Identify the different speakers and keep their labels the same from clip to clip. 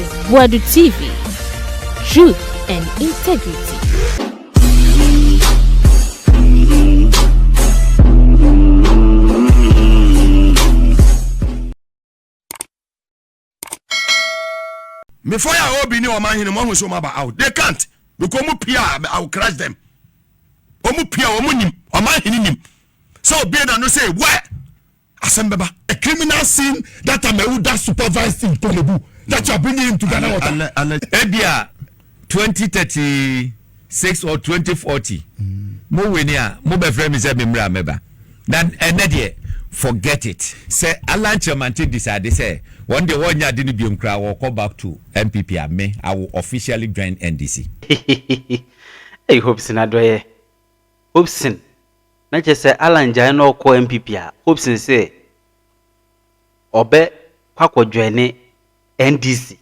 Speaker 1: is Boadu TV. Truth and integrity.
Speaker 2: Before I open your man in one show out, they can't. Because I will crush them. So be that no say what? Asembeba, a criminal scene that Ameuda supervised in Tolebu that you are bringing him to Ghana.
Speaker 3: Ebia 2036 or 2040. Mo wenia, mo be frame is a memra meba. Then enedie forget it. Say Alan Chamanti decide say one day one year didn't be will come back to NPP and me. I will officially join NDC.
Speaker 4: Hey, Hopeson Adorye. Hopeson. Not just say Alan Jano call NPP. Hopeson say Obe Kwako join NDC.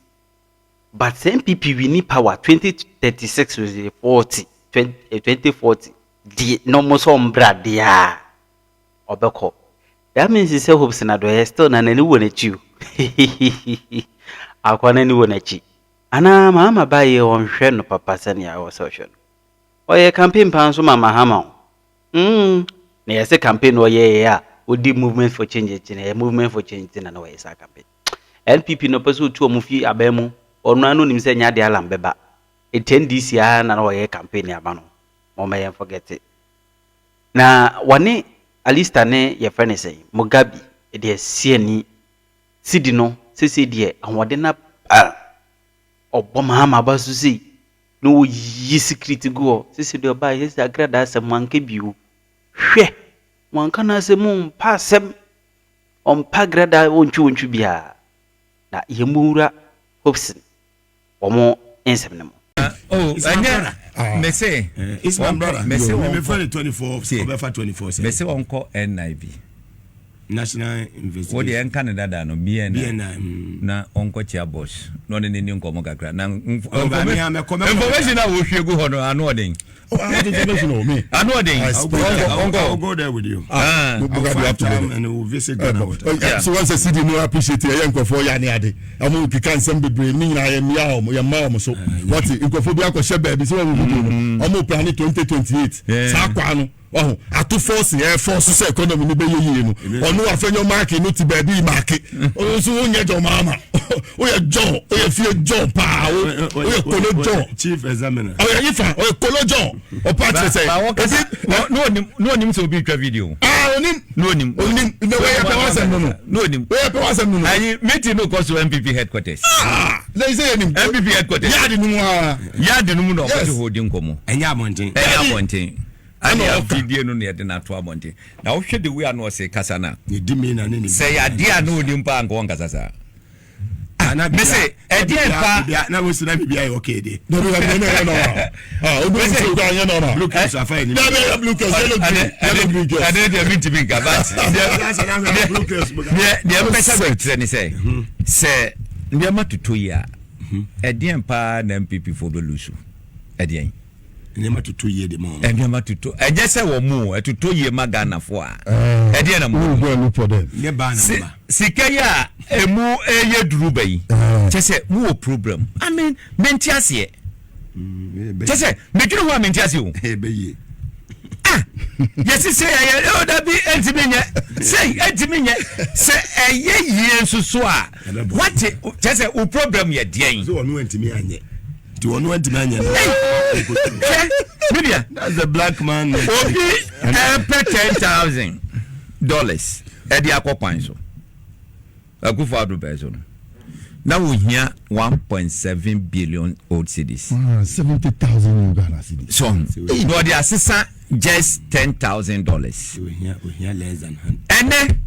Speaker 4: But NPP we need power 2036 with 2040. The no more sombra dia Obeko. That means he say Hopeson Adorye still na anyone at you. Akwana anyone at you. Ana mama baye on no papa sanya or social. Oye campaign pan so mama hama. Na say campaign oye odi movement for change a movement for change na no say campaign. NPP no pursue to omufi abemu onu anu nim say nya de alam beba. Attend this year na no campaign ya no. Mama yen forget it. Na wane Alista ne ye friend say Mugabe e de siani sidi no sisi de anwode na Obama basu si no yi secret go sisi de oba yes agrada asem manke biu hwe wanka na asem mpa asem ompa grada wonchu bia na yemura Hopeson omo ensem ne mo
Speaker 3: anya me say
Speaker 2: it's my brother
Speaker 3: me say
Speaker 2: me for 24 over 24
Speaker 3: me say onko NIV
Speaker 2: National Investigation.
Speaker 3: What the Canada da no BN na onko chia boss no ne ni nkomo kakra na information na wo hwe go ho no anu odin
Speaker 2: information o me
Speaker 3: anu odin
Speaker 2: I'll go there with you Mugabe have to and we'll visit Ghana. So once a city no appreciate e nkofo ya ne ade amu pika nsem bebre ni na ya mia o ya ma o so what nkofo bi akọ be bi so wo no amu plan 2028 sa kwa no oh atu force air force so economy ni be yeye no onu afenyo mark no ti ba bi mark o so onye jo mama o ye jo o ye fie jo pa o ye kolo jo chief examiner o ye fa o ye kolo jo o part say
Speaker 3: no nim so bi twa video
Speaker 2: onim
Speaker 3: no nim
Speaker 2: no we ye pe wasem no
Speaker 3: nim
Speaker 2: we ye pe wasem no
Speaker 3: ayi meeting no cause NPP headquarters
Speaker 2: they say nim
Speaker 3: NPP headquarters
Speaker 2: ya de numu
Speaker 3: no ko holding komo
Speaker 2: enya monten
Speaker 3: ani afidie no ne de na to abonte na wo hwe de we ano se kasa na
Speaker 2: ne di me na ne
Speaker 3: se ya dia no ni mpa anko nkasa sa me se e dia pa
Speaker 2: na wo sina bibia e okay de no no obo se ko anya no blue case afa ni na blue case
Speaker 3: ade de minti binga but
Speaker 2: blue case
Speaker 3: de pesa be ni se ndia matuto ya e dia pa na MPP for be lusu e dia
Speaker 2: Nema tutu ye de mo.
Speaker 3: Nema tutu. Eje se wo mu, etutu ye magana fo a. E de na mu.
Speaker 2: Ne ba na ba.
Speaker 3: Sika ya emu eye duru bayi. Che se mu o problem. I mean, menti ase. Che se, me duru ho menti ase o.
Speaker 2: E be ye.
Speaker 3: Yes say ya o da bi entimenye. Say entimenye. Se eye ye nsusu a. What che se o problem ye de.
Speaker 2: So onu entimi anye. To one went to Media. That's the black man.
Speaker 3: Obi $10,000. Eddie Akokwanso. Akufo-Addo person. Now we hear 1.7 billion old cedis.
Speaker 2: 70,000 Uganda cedis.
Speaker 3: So, no, the assistant just $10,000.
Speaker 2: We hear less than 100.
Speaker 3: And then,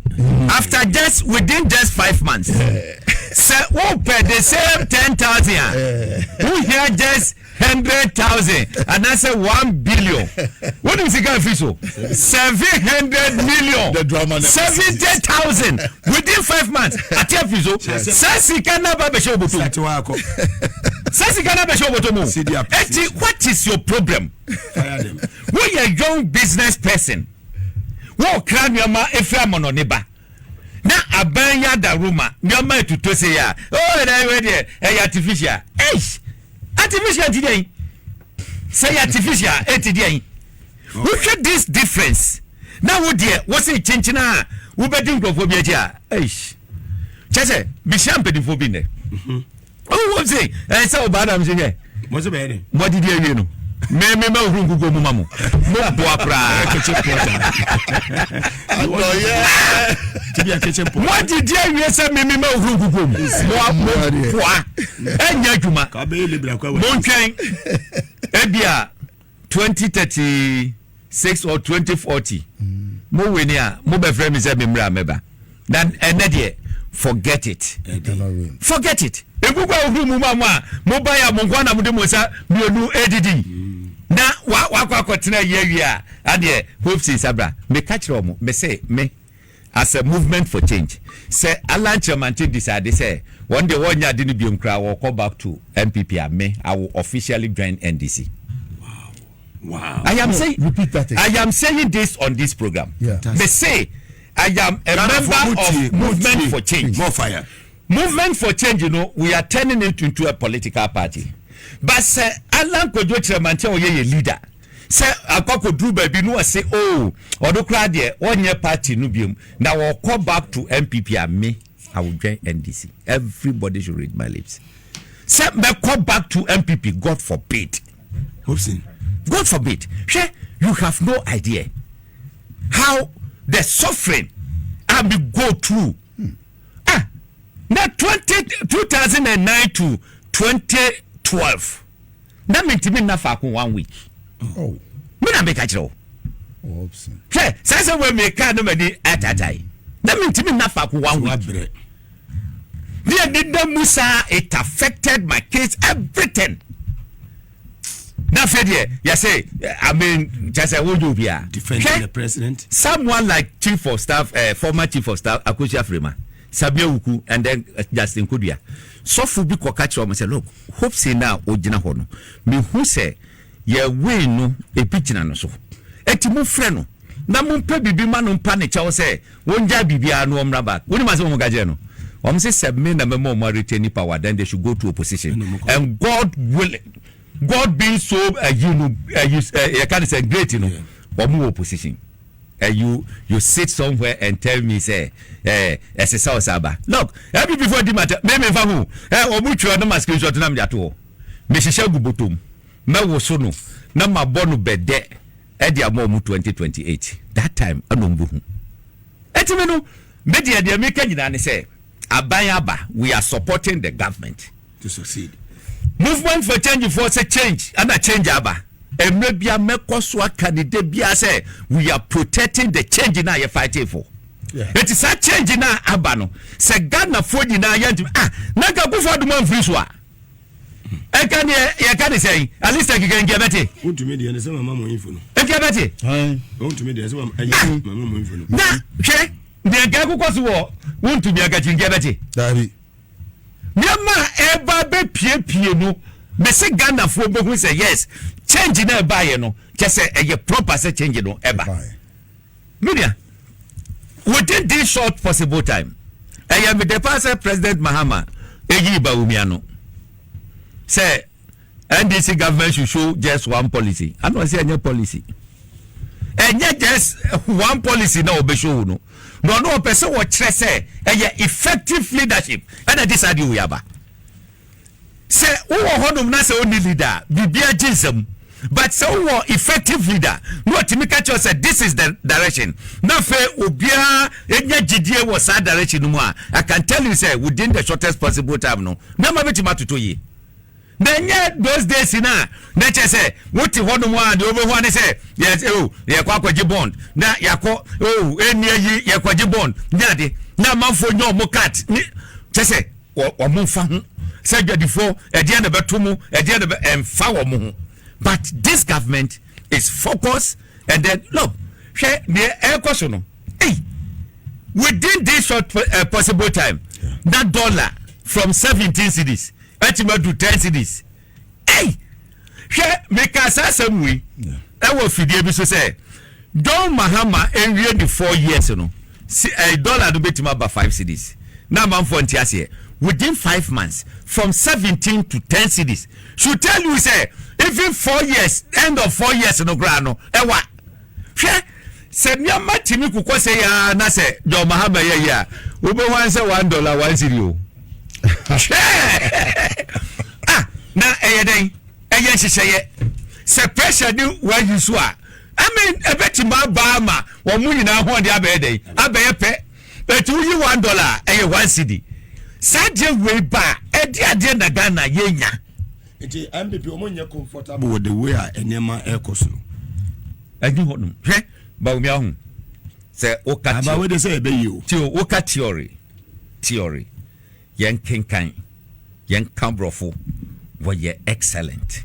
Speaker 3: after within just 5 months, so who pay the same 10,000? Who here just 100,000? And that's 1 billion. What do you think of official? 700 million.
Speaker 2: The drama.
Speaker 3: 70,000 within 5 months. At your official, Sasi Kanaba Beshoboto. Sasi Kanaba Beshoboto. What is your problem? We are a young business person. Wo kran yama efra mononiba. na abanya da roma nyama tuto say ya oh na we dey artificial artificial today say artificial today look at this difference now wo dey wo say chinchina wo bedi nkrofobia dia chese bi champedifo bi ne oh wo say say obada am say here
Speaker 2: mo say be ne
Speaker 3: mo didi awie no me ohuru gugu mu mamu mo bo apra
Speaker 2: tibia keche po
Speaker 3: mo didi awie say me ohuru gugu mu mo poa enya dwuma
Speaker 2: ka be lebra kwa
Speaker 3: mo ntwen ebia 2036 or 2040 mo weni a mo be frame say me mra meba then enede forget it egugu ohuru mu mamu a mo ba ya mo nkwa na mo de mo sa mionu edidi na wa tena yewi a ade Hopeson sabra me catch romo me say me as a movement for change say Alan Chairman decide say one day one year didn't be will come back to NPP and me I will officially join NDC. Wow. I am saying
Speaker 2: repeat that again.
Speaker 3: I am saying this on this program.
Speaker 2: Yeah.
Speaker 3: They say I am a member of Movement for Change.
Speaker 2: More fire.
Speaker 3: Movement for Change, you know, we are turning it into a political party. But say Alan Kojo Chairman ye leader. Say akoko drew baby no say oh odo kra de one year party no biom now will come back to NPP and me I will join NDC. Everybody should read my lips. Say me come back to NPP, God forbid.
Speaker 2: Hopeson,
Speaker 3: God forbid. You have no idea how the suffering I will go through. Now 2009 to 2012. That means me na fa 1 week.
Speaker 2: Oh.
Speaker 3: Me na make a job.
Speaker 2: Hopeson.
Speaker 3: Say we make no many atatai. That means me na fa 1 week. The Musa, it affected my case, everything. Now, you say, I mean, just a would you be
Speaker 2: defending the president?
Speaker 3: Someone like Chief of Staff, former Chief of Staff, Akosia Freeman, Sabia Uku, and then Justin Kudia. So, for be catch and say, look, Hopeson now, Ojina Hono. Me who say, ye win no a pitching and so. Etimu freno. Namun pe bibi manu panic, I say, won't ya bibia no umraba. When must Gajeno? Say 7 men and more retain power, then they should go to opposition. And God willing. God being so you can't say great, you know, or more opposition. You sit somewhere and tell me say as a South Saba. Look, every before the matter, me famu or much no masking shot nam jato. Me shisha gubutum. Me wosono na mabonu bede edia mo 2028. That time anombu. Etimenu media de make nyina ne say Abayaba, we are supporting the government
Speaker 2: to succeed.
Speaker 3: Movement for Change for say change and a change aba. And maybe a mekoswa candidate be say we are protecting the change now you're fighting for. Yeah. It is a change now abano. Say Ghana for the now yantu naga go for the man free so. I can say at least I can get better.
Speaker 2: Won't to me the answer mama info.
Speaker 3: I get better.
Speaker 2: Won't to me the answer mama info.
Speaker 3: Na che the guy who was war want to be a getting get better.
Speaker 2: Daddy.
Speaker 3: Nyama eba be pie no me se Ghana fo be hu say yes change na eba ye no ke say e proper say change no eba media within this short possible time I am the past President Mahama eyi ba umiano say NDC government should show just one policy I don't say any policy and just one policy na obe show no no person what say effective leadership and decide we aba say who honum na say only leader bibia jinsam but say who effective leader no timika cho say this is the direction na fe obia enya gidie was that direction no I can tell you say within the shortest possible time no na ma betima toto yi na those days na che say what honum one the over one say yes ye kwakwaji bond na yakọ eni yi ye kwaji bond nyade na manfo nyo mo cat che say o mo fa ho say dwadifo e de na betomu e de na emfa wo mo ho but this government is focused and then look share the question no within this short possible time that dollar from 17 cedis to 10 cedis share make us assemble I will fidie bi so say John Mahama enwie the 4 years no a dollar do betima about 5 cedis. Now man for here. Within 5 months, from 17 to 10 cedis. Should tell you say even 4 years, end of 4 years no grano. What? Said nyama timi kuko say ya na say do mahaba ya ube wan say $1 1 cedi. Na eyeden eye hihye se pressure ni wa yusu a I mean ebetima ba ma wo mu nyina ho de abeden abeye pe but you $1 eye 1 cedi sadje we ba ade na Ghana yenya
Speaker 2: enti MPP omonye comfortable with the way enema ekoso
Speaker 3: agi honum hwe ba umi ahun se oka
Speaker 2: aba we dey say ebe you
Speaker 3: ti oka theory yen kenkan yen cambrofo were excellent.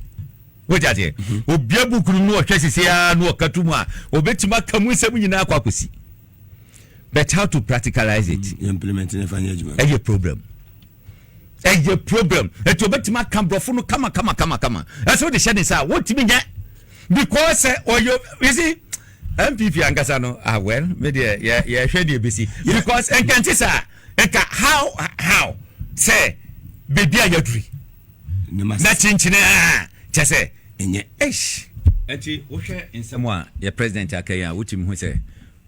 Speaker 3: What are they? Obiabu kunu no hwesisia no okatumu a obetima kamu nsem nyina akwakosi. But how to practicalize it?
Speaker 2: Implementing a financial
Speaker 3: problem. A problem. Et obetima cambrofo no kama. That's what the shedding say. What me get? Because you see MPP angasa no well maybe yeah share the BC because enkantisa enka how say baby ayadri na chinchina chese enye enti wo hwe nsemo a ye president akaya wutim hu se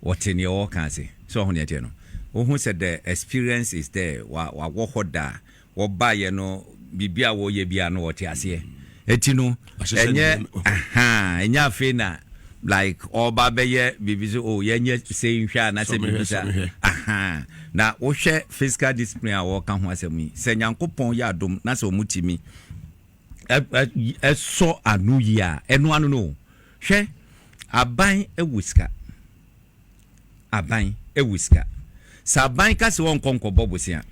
Speaker 3: wote ne wo kan se so ho ne ate no wo hu se the experience is there wa wo hoda wo ba ye no bibia wo ye bia no wote ase enti no enye enye afi na like oba beye bibizo yenye say hwa na se bibisa na wo hwe physical discipline a wo kan ho asemi se nyankopon ya adom na se omutimi so anu ya enu anu no hwe aban ewuska saban ka se won konko bobosia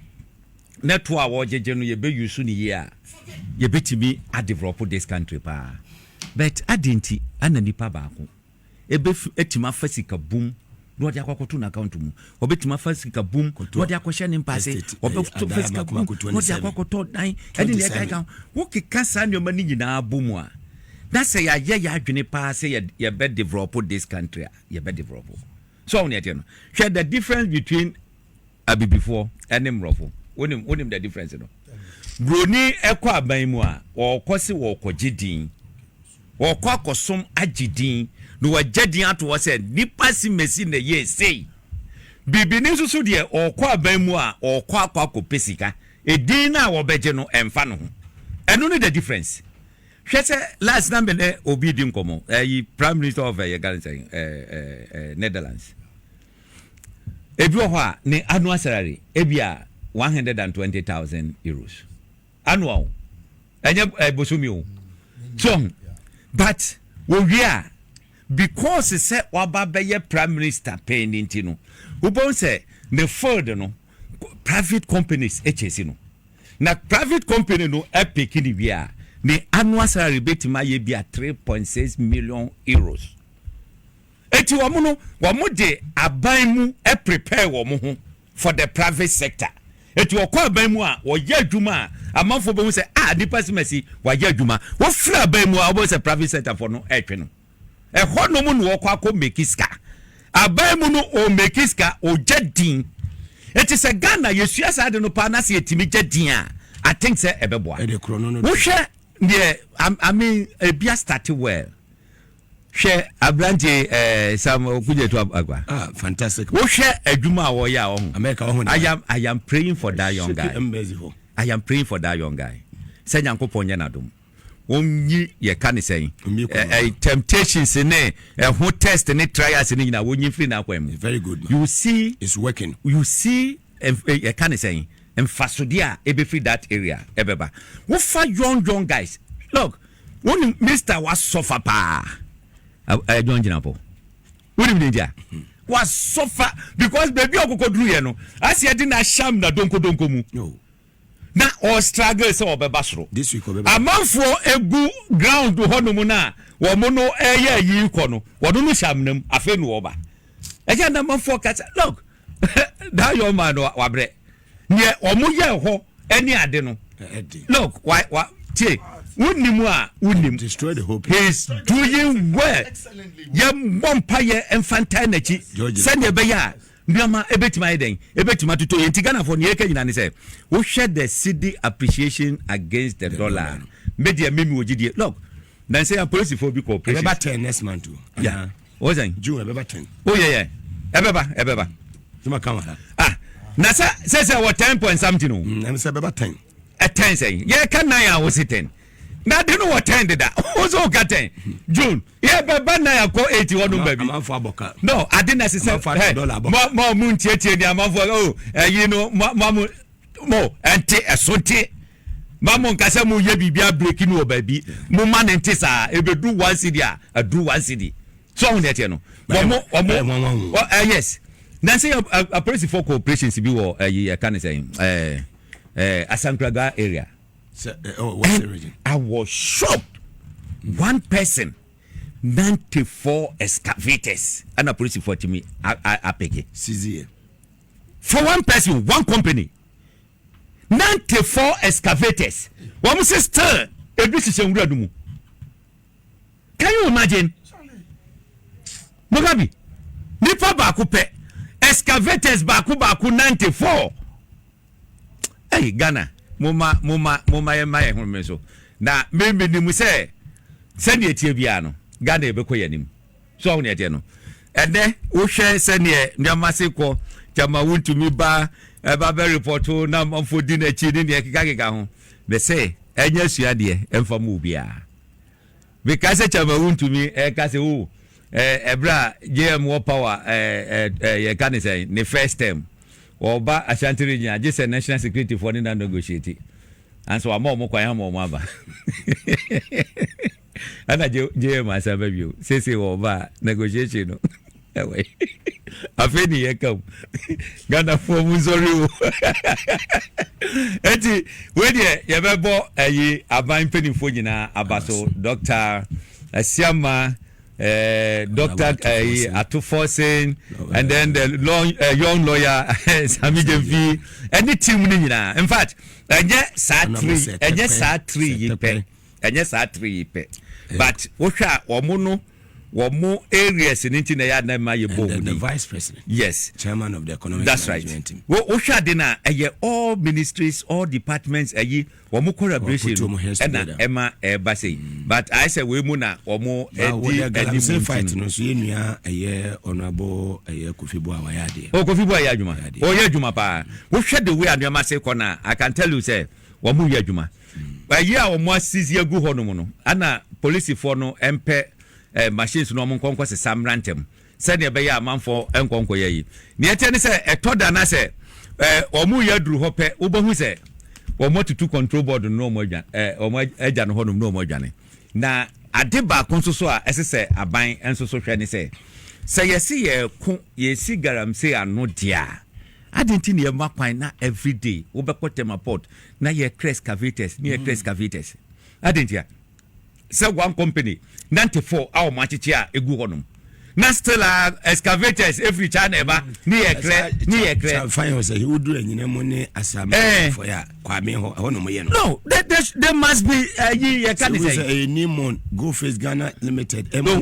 Speaker 3: na to a wo jeje no ye be use ni ye a ye betimi a develop this country pa but adenti ananipa baako ebe etima fasika boom no dia kwakoto na account mu obetima fasika boom no dia kwahye ne mpase obeto fasika boom no dia kwakoto dan edi ne kai kan wo keka sa ne mani nyina boom a na say ya adwene pa say ya be develop this country ya be develop so on yet no share the difference between before and mrofo wonim the difference no broni ekọ aban mu a wo kwose wo kwogedin wo kwakosom agidin no wajadin ato wo se nipa si mesi na ye sei bibini susu de okọ aban mu a okọ akopesika edin na wo beje no emfa no ho eno no the difference hwese last number obi di nkomo prime minister of Netherlands ebi ho a ne annual salary ebia 120,000 euros annual enye bosumi o so but we are because say waba be prime minister paying into no ubon say the further no private companies HSC no na private company no epic ni bia the annual salary betima ye bia 3.6 million euros eti womo no womo de aban mu prepare womo ho for the private sector eti okọ aban mu a wo ya adwuma amanfo be hu say nipa simasi wa ya adwuma wo fra aban mu a wo say private sector for no etwe no ho no mu no okọ akọ mekiska aban mu no o mekiska o jadin eti say Ghana yesua sa de no pa na se etimi jadin a I think say ebeboa wo hwe the I mean bia start well share abrante some kuje to agba
Speaker 2: fantastic
Speaker 3: wo hwe adwuma wo ya wo
Speaker 2: America wo
Speaker 3: I am praying for that young guy I am praying for that young guy say nyankopon nya nadom wonyi ye kan say temptations ne who test ne trials ne nyina wonyi free na kwam
Speaker 2: very good
Speaker 3: you see
Speaker 2: it's working
Speaker 3: you see ye kan say emfasodia free that area ebeba wo fa young guys look when Mr. was suffer pa John Jinapo. What do you mean? Was suffer because baby okokodru ye no. As ye di na sham na donko mu.
Speaker 2: No.
Speaker 3: Na all struggle say obebasro.
Speaker 2: This week obeba.
Speaker 3: Amanfo egu ground ho no mu na wo mo no eye yi ko no. Wo no sham nam afa nu oba. Eja na amanfo kata look. That young man wabre. Ne omo ye ho any ade no. Look, why Unim
Speaker 2: destroy the hope.
Speaker 3: He's doing well. Excellently well. Ye empire infantile nachi. Send ye beya. Ndiama ebetima eden ebetima to yenti Ghana for ne yeka nyina ne say wo share the cedi appreciation against the dollar media memi ogidie look then say a policy for big cooperation
Speaker 2: about 10 next month too
Speaker 3: yeah what's that
Speaker 2: June about 10
Speaker 3: oh yeah ebeba
Speaker 2: tuma kama
Speaker 3: na say what 10 point something no
Speaker 2: I'm say about 10
Speaker 3: at 10 say yeah can na was it 10 na they know what 10 did that also got 10 June yeah baba na ya ko 81 no baby
Speaker 2: am for aboka
Speaker 3: no I didn't necessarily more muntie ni am for you know mo ente esonte mamo nkasa mu ye bibia breaking no baby mo man ente sa ebedu 1 cedi a do 1 cedi so on that no yes then say a policy for cooperations be wo can say Asankraga area.
Speaker 2: What's the region?
Speaker 3: I was shocked. One person, 94 excavators, and a police for me. I pick it.
Speaker 2: CZA.
Speaker 3: For one person, one company, 94 excavators. One must stir a British and Can you imagine? Mugabe, Nipa Bakupe, excavators Baku 94. Hey, Ghana. Moma ye home so na me ni say send e tie bia no Ghana e be koyanim so on e tie no ede wo hwe send e ndamase ko chama wuntumi ba be report na mfo di na chi ni keka ho be say enya suade emfa mu bia because chama wuntumi ka say o ebra GM power ye kan say the first time Oba Ashanti region just a national security for na negotiate and so am mo kwan am aba ana je ma sa baby say oba negotiation no away afeni ye come Ghana for mu sorry o eti we dey ye bebo ayi aban penifo nyina abaso Dr. Asiama Dr. Atufosin and then the young lawyer Sami Jevi and the team in fact and yes sad three but more areas in India than my
Speaker 2: the vice president
Speaker 3: yes
Speaker 2: chairman of the economic
Speaker 3: that's
Speaker 2: management team
Speaker 3: dinner all ministries all departments more collaboration and Emma Bassey but I say we muna
Speaker 2: any fight no so yenua honorable Kofi Boadu ayade
Speaker 3: Kofi Boadu adwuma ye adwuma pa wo hwe the way adwuma say corner I can tell you say wo mu ye adwuma a wo mo asisi agu ho no no ana police for no empe machines no mo nkonko se samrantem said be ya manfo enkonko ye yi ne ete ne se etoda na se o mu ya duru hope wo bohu se o mo tutu control board no mo adwan o mo agya no ho no mo adwane na ade ba konso so a ese se aban enso so hwe ne se yesi ye ku yesi garam se ano dia adenti ne makwan na everyday wo be kotema port na ye crest cavities ne ye crest cavities adenti say one company 94 our machichia egu honum na still excavators every channel ba ni ekre
Speaker 2: fine say he would do anyina money asam for ya kwame honum ye
Speaker 3: no there must be ye can say
Speaker 2: a Nimon Go Face Ghana Limited
Speaker 3: no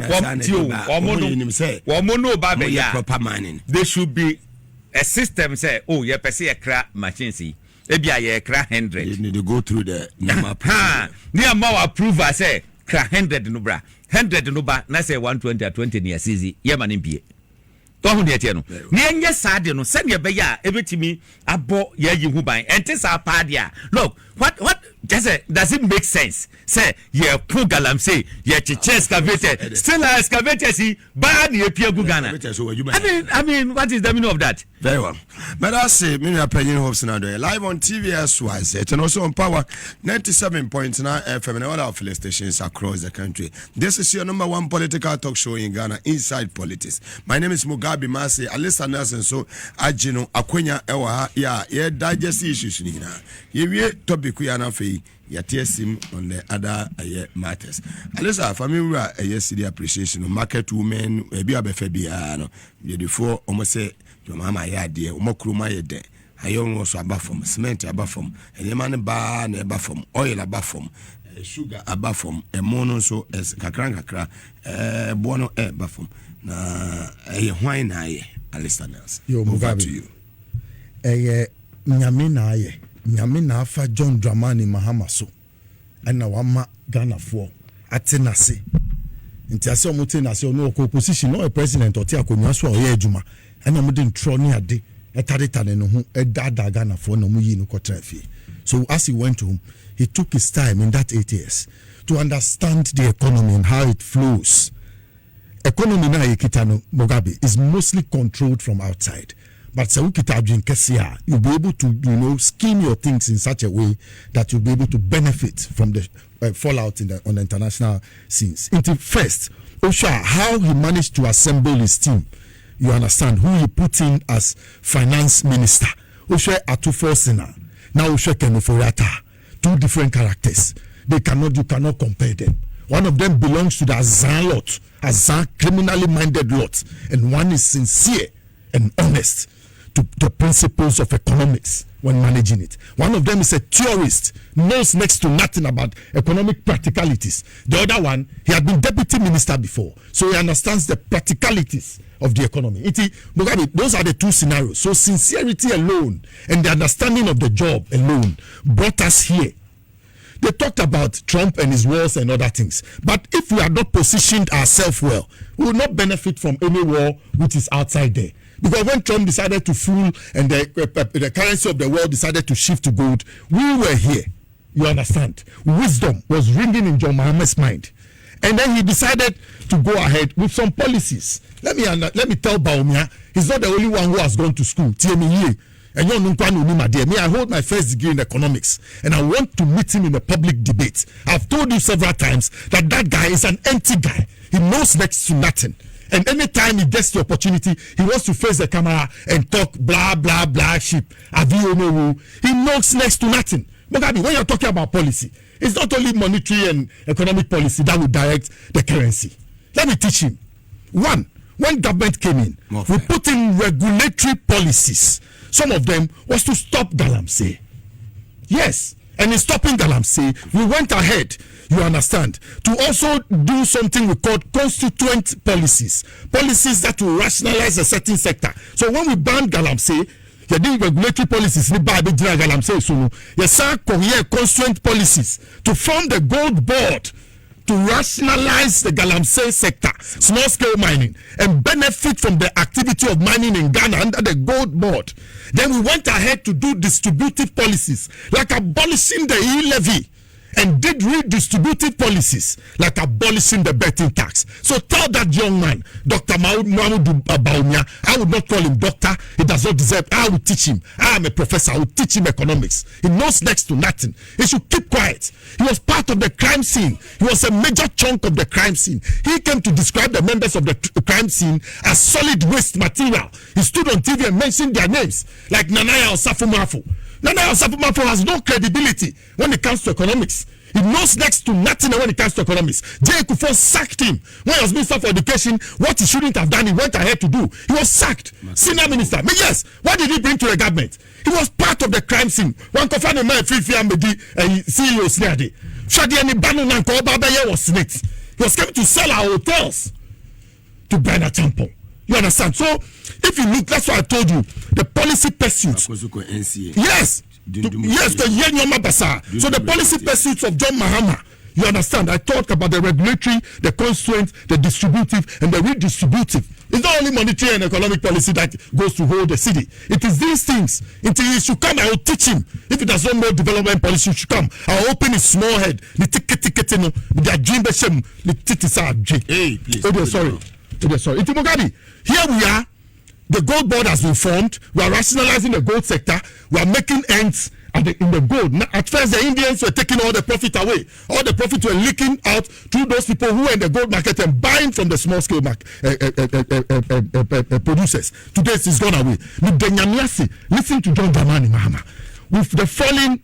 Speaker 3: ba be ya
Speaker 2: proper mining
Speaker 3: there should be a system say oh ye pese ekra machines ebia ye ekra 100
Speaker 2: you need to go through the normal
Speaker 3: ni amaw approval say kra 100 no bra 100 no ba na say 120 20 ne asizi ye ma ne bie to hu de tie no ne enye saade no se ne be ya ebetimi abo ye yi hu ban ente sa pa dia look what does it make sense say ye pu galam say ye chiche excavated still excavated see ba ne pia gu Ghana I mean what is the meaning of that
Speaker 2: very well but I say me na penny Hopeson Adorye live on TV as well and also on Power 97.9 FM and all our affiliate stations across the country. This is your number one political talk show in Ghana, Inside Politics. My name is Mugabe Alista Nelson so Ajino Akwenya ewa ya digest issues ni na ye topic ya na fe ya TSM on the other matters. Alisa family city appreciation market women ebi abefa bia no ye before almost say your mama ya de omokruma ye de ayon was abafom cement abafom enema ne ba na abafom oil abafom sugar abafom emono so es kakra bono abafom na hwan na ye
Speaker 3: Alista Nelson.
Speaker 2: Yo, Mugabe.
Speaker 3: To you.
Speaker 2: Nyame na afa John Dramani Mahama so. Ana wama Ghana for atenase. Nti ase omotenase no opposition no president oti akonwa so oye adwuma. Ana mo de ntro ne ade etadetane no ho edada Ghana for na mo yi no kotrafi. So as he went home, he took his time in that 8 years to understand the economy and how it flows. Economy na yekitano Mugabe is mostly controlled from outside. But you'll be able to scheme your things in such a way that you'll be able to benefit from the fallout on the international scenes. First, Osha, how he managed to assemble his team. You understand who he put in as finance minister. Osha Atufosina, now Osha Kenoforiata. 2 different characters. You cannot compare them. One of them belongs to the Azan lot, Azan criminally minded lot, and one is sincere and honest to the principles of economics when managing it. One of them is a theorist, knows next to nothing about economic practicalities. The other one, he had been deputy minister before, so he understands the practicalities of the economy. Mugabe, those are the 2 scenarios. So sincerity alone and the understanding of the job alone brought us here. They talked about Trump and his wars and other things. But if we are not positioned ourselves well, we will not benefit from any war which is outside there. Because when Trump decided to fool and the currency of the world decided to shift to gold, we were here. You understand? Wisdom was ringing in John Mahama's mind. And then he decided to go ahead with some policies. Let me tell Baumia, he's not the only one who has gone to school. And I hold my first degree in economics, and I want to meet him in a public debate. I've told you several times that guy is an empty guy. He knows next to nothing. And anytime he gets the opportunity, he wants to face the camera and talk blah, blah, blah, shit. He knows next to nothing. Mugabe, when you're talking about policy, it's not only monetary and economic policy that will direct the currency. Let me teach him. One, when government came in, we put in regulatory policies. Some of them was to stop galamsey. Yes. And in stopping galamsey, we went ahead, you understand, to also do something we called constituent policies. Policies that will rationalize a certain sector. So when we banned galamsey, you did regulatory policies, constituent policies to form the gold board to rationalize the galamsey sector, small scale mining, and benefit from the activity of mining in Ghana under the gold board. Then we went ahead to do distributive policies, like abolishing the e-levy, and did redistributive policies, like abolishing the betting tax. So tell that young man, Dr. Mahmoud Baumia, I would not call him doctor, he does not deserve, I will teach him. I am a professor, I will teach him economics. He knows next to nothing. He should keep quiet. He was part of the crime scene. He was a major chunk of the crime scene. He came to describe the members of the crime scene as solid waste material. He stood on TV and mentioned their names, like Nanaya Osafo-Maafo. Nanaya Osafo-Maafo has no credibility when it comes to economics. He knows next to nothing when it comes to economics. J. Kufuor sacked him when he was Minister for Education. What he shouldn't have done, he went ahead to do. He was sacked. Senior minister. But yes, what did he bring to the government? He was part of the crime scene. One confirmed a man, CEO Snadi. Shadi and Banu Nanko Babaye was snakes. He was coming to sell our hotels to Bernard Champon. You understand? So, if you look, that's what I told you. The policy pursuits. Yes. Yes, the Yenyoma Basa. So the policy pursuits of John Mahama, you understand? I talked about the regulatory, the constituent, the distributive, and the redistributive. It's not only monetary and economic policy that goes to hold the city. It is these things. Until he should come, I will teach him. If he does not know development policy, he should come. I will open his small head. Hey, please. Sorry. Mugabe, here we are. The gold board has been formed. We are rationalizing the gold sector. We are making ends in the gold. At first, the Indians were taking all the profit away. All the profit were leaking out through those people who were in the gold market and buying from the small scale producers. Today, it's gone away. Listen to John Dramani Mahama. With the falling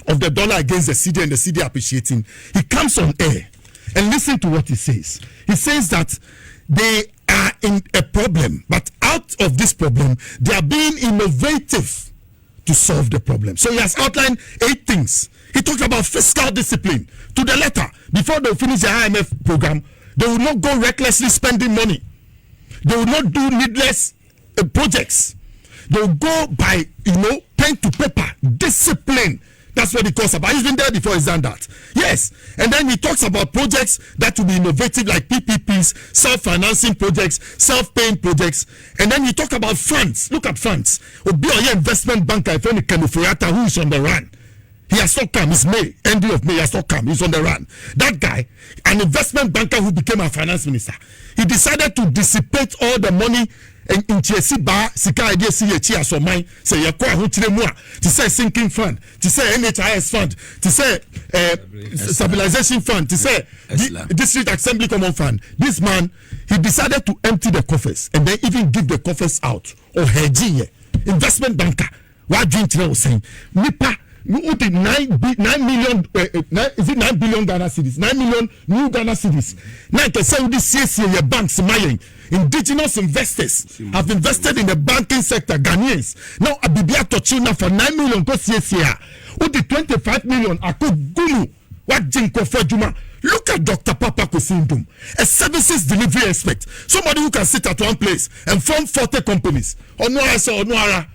Speaker 2: of the dollar against the cedi and the cedi appreciating, he comes on air and listen to what he says. He says that they are in a problem, but out of this problem, they are being innovative to solve the problem. So he has outlined 8 things. He talked about fiscal discipline to the letter. Before they finish the IMF program, they will not go recklessly spending money. They will not do needless projects. They'll go by, pen to paper, discipline. That's what he calls about. He's been there before he's done that. Yes. And then he talks about projects that will be innovative, like PPPs, self-financing projects, self-paying projects. And then he talk about funds. Look at funds. Obi investment banker, who is on the run. He has not come. It's May. End of May. He has not come. He's on the run. That guy, an investment banker who became a finance minister, he decided to dissipate all the money in Chesi Bar, Sika idea see a chia so mine, say Yakwa Huchiremua, to say sinking fund, to say NHIS fund, to say stabilization fund, to say district assembly common fund. This man, he decided to empty the coffers and then even give the coffers out. Or hedging investment banker. What drink was saying? Nipa. We did 9 million, is it 9 billion Ghana cedis? 9 million new Ghana cedis. Now, can say this CSC, your banks, indigenous investors have invested in the banking sector, Ghanaians. Now, Abibia Tochuna for 9 million, go CSC. We did 25 million, Ako Gulu. What Jinko for Juma? Look at Dr. Papa Kusindum, a services delivery expert. Somebody who can sit at one place and form 40 companies. Onwara.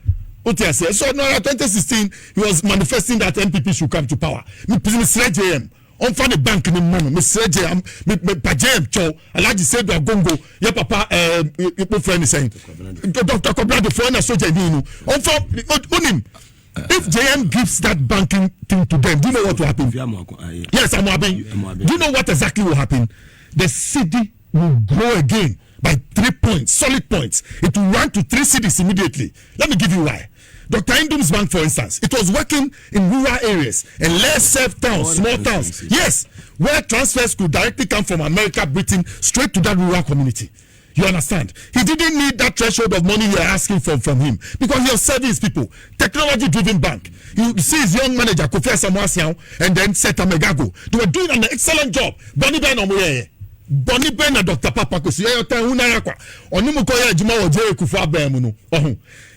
Speaker 2: So now 2016 he was manifesting that NPP should come to power. Mr. JM on for the bank in the money. Mr. JM, JM Cho, Alaji said to Gongo, your papa, your friend is saying, Dr. Kobra, the foreigner soldier, on for him. If JM gives that banking thing to them, do you know what will happen? Yes, I'm happy. Do you know what exactly will happen? The city will grow again by 3 points, solid points. It will run to 3 cities immediately. Let me give you why. Dr. Indum's bank, for instance, it was working in rural areas and less safe towns, small towns. Yes, where transfers could directly come from America, Britain, straight to that rural community. You understand? He didn't need that threshold of money you're asking from him because he was serving his people. Technology-driven bank. You see his young manager, Kofi Asamoah, and then Seta Megago. They were doing an excellent job. Bonnie Ben Omoyeye. Bonnie Ben and Dr. Papa Kosi. Onimukoya Juma Oje Kufa Bemuno.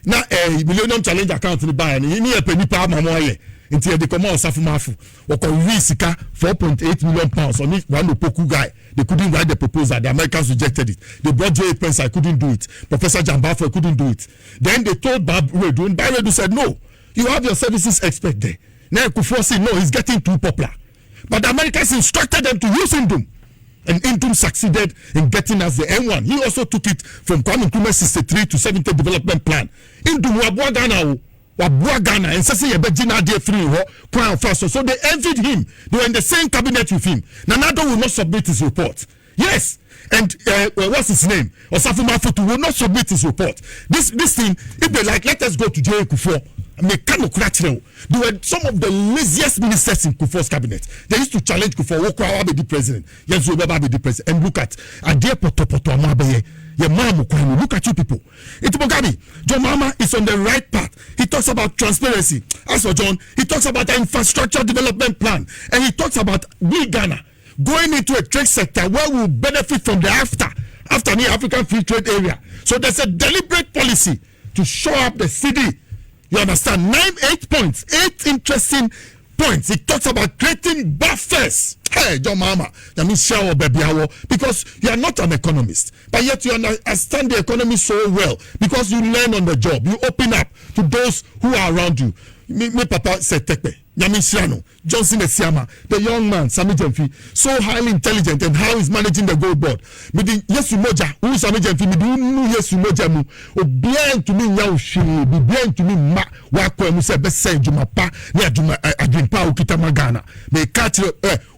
Speaker 2: Na Millennium Challenge account ni buy ni a penny pa mamoye. Until they come out Safumafu. Wako Risika 4.8 million pounds on it. One Opoku guy. They couldn't write the proposal. The Americans rejected it. They brought J. Pence. I couldn't do it. Professor Jambafo couldn't do it. Then they told Boadu, and Boadu said, no, you have your services expert there. Now Kufuor said, no, he's getting too popular. But the Americans instructed them to use Indum. And Indum succeeded in getting us the N1. He also took it from Kwame Nkrumah's 63 to 70 development plan. Indum wabua Ghana and say Bejina day free crown first. So they envied him. They were in the same cabinet with him. Nanado will not submit his report. Yes. And what's his name? Osafo Mafotu will not submit his report. This thing, if they like, let us go to J. Kufuor. They were some of the laziest ministers in Kufuor's cabinet. They used to challenge Kufuor, Wokwa be the president. Yes, we will be the president. And look at Adie Poto Amabeye. Look at you people. It's Mugabe. John Mama is on the right path. He talks about transparency. As for John, he talks about the infrastructure development plan. And he talks about big Ghana going into a trade sector where we will benefit from the after the African Free Trade Area. So there's a deliberate policy to show up the city. You understand? 8 points, 8 interesting points. It talks about creating buffers. Hey, John Mama, that means shower baby hour, because you are not an economist, but yet you understand the economy so well because you learn on the job. You open up to those who are around you. Me Papa said Tekpe, Yamisiano, Johnson Esiama, the young man, Sami Jemfi, so highly intelligent and how he's managing the gold board. Me di Yesu Moja, who Sami Jemfi, me di Yesu Moja mu, o bien to me nyao shi, be bien to me ma, wako mu se best say Juma pa, ne Juma Adrimpa o kita magana. Me catch who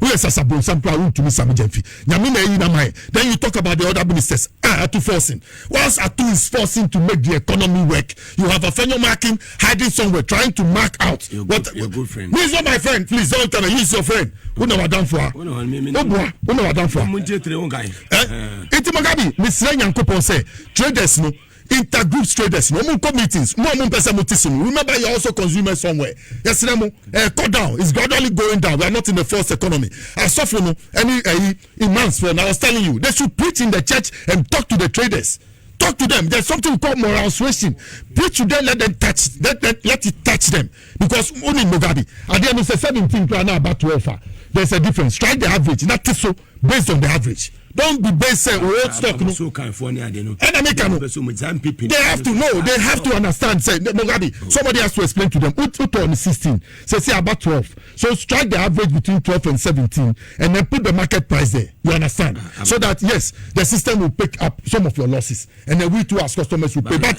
Speaker 2: is Sasabo Sampla to me Sami Jemfi. Nyamina yi na mai. Then you talk about the other ministers. Atu forcing. Whilst Atu is forcing to make the economy work, you have a Fenyo marking hiding somewhere, trying to mark out your good friend. He's not my friend. Please don't tell me he's your friend. Who know what done for? Who know what done for?
Speaker 3: Montie3 guy.
Speaker 2: Iti Mugabe, Mr. Nyankopon say traders no intergroup traders no meetings. Remember you're also consumers somewhere. Yes, cut down. It's gradually going down. We are not in the first economy. I suffer no any immense friend. I was telling you they should preach in the church and talk to the traders. Talk to them. There's something called moral suasion. Preach to them, let it touch them. Because only Mugabe, at the end of the 17 plan about to offer. There's a difference. Strike the average, not so based on the average. Don't be based on old stock. No.
Speaker 5: So California, they know.
Speaker 2: And America, no. They have to know. They have to understand. Say, Mugabe, somebody has to explain to them. Put on 16. Say about 12. So strike the average between 12 and 17, and then put the market price there. You understand? So that yes, the system will pick up some of your losses, and then we too as customers will pay. But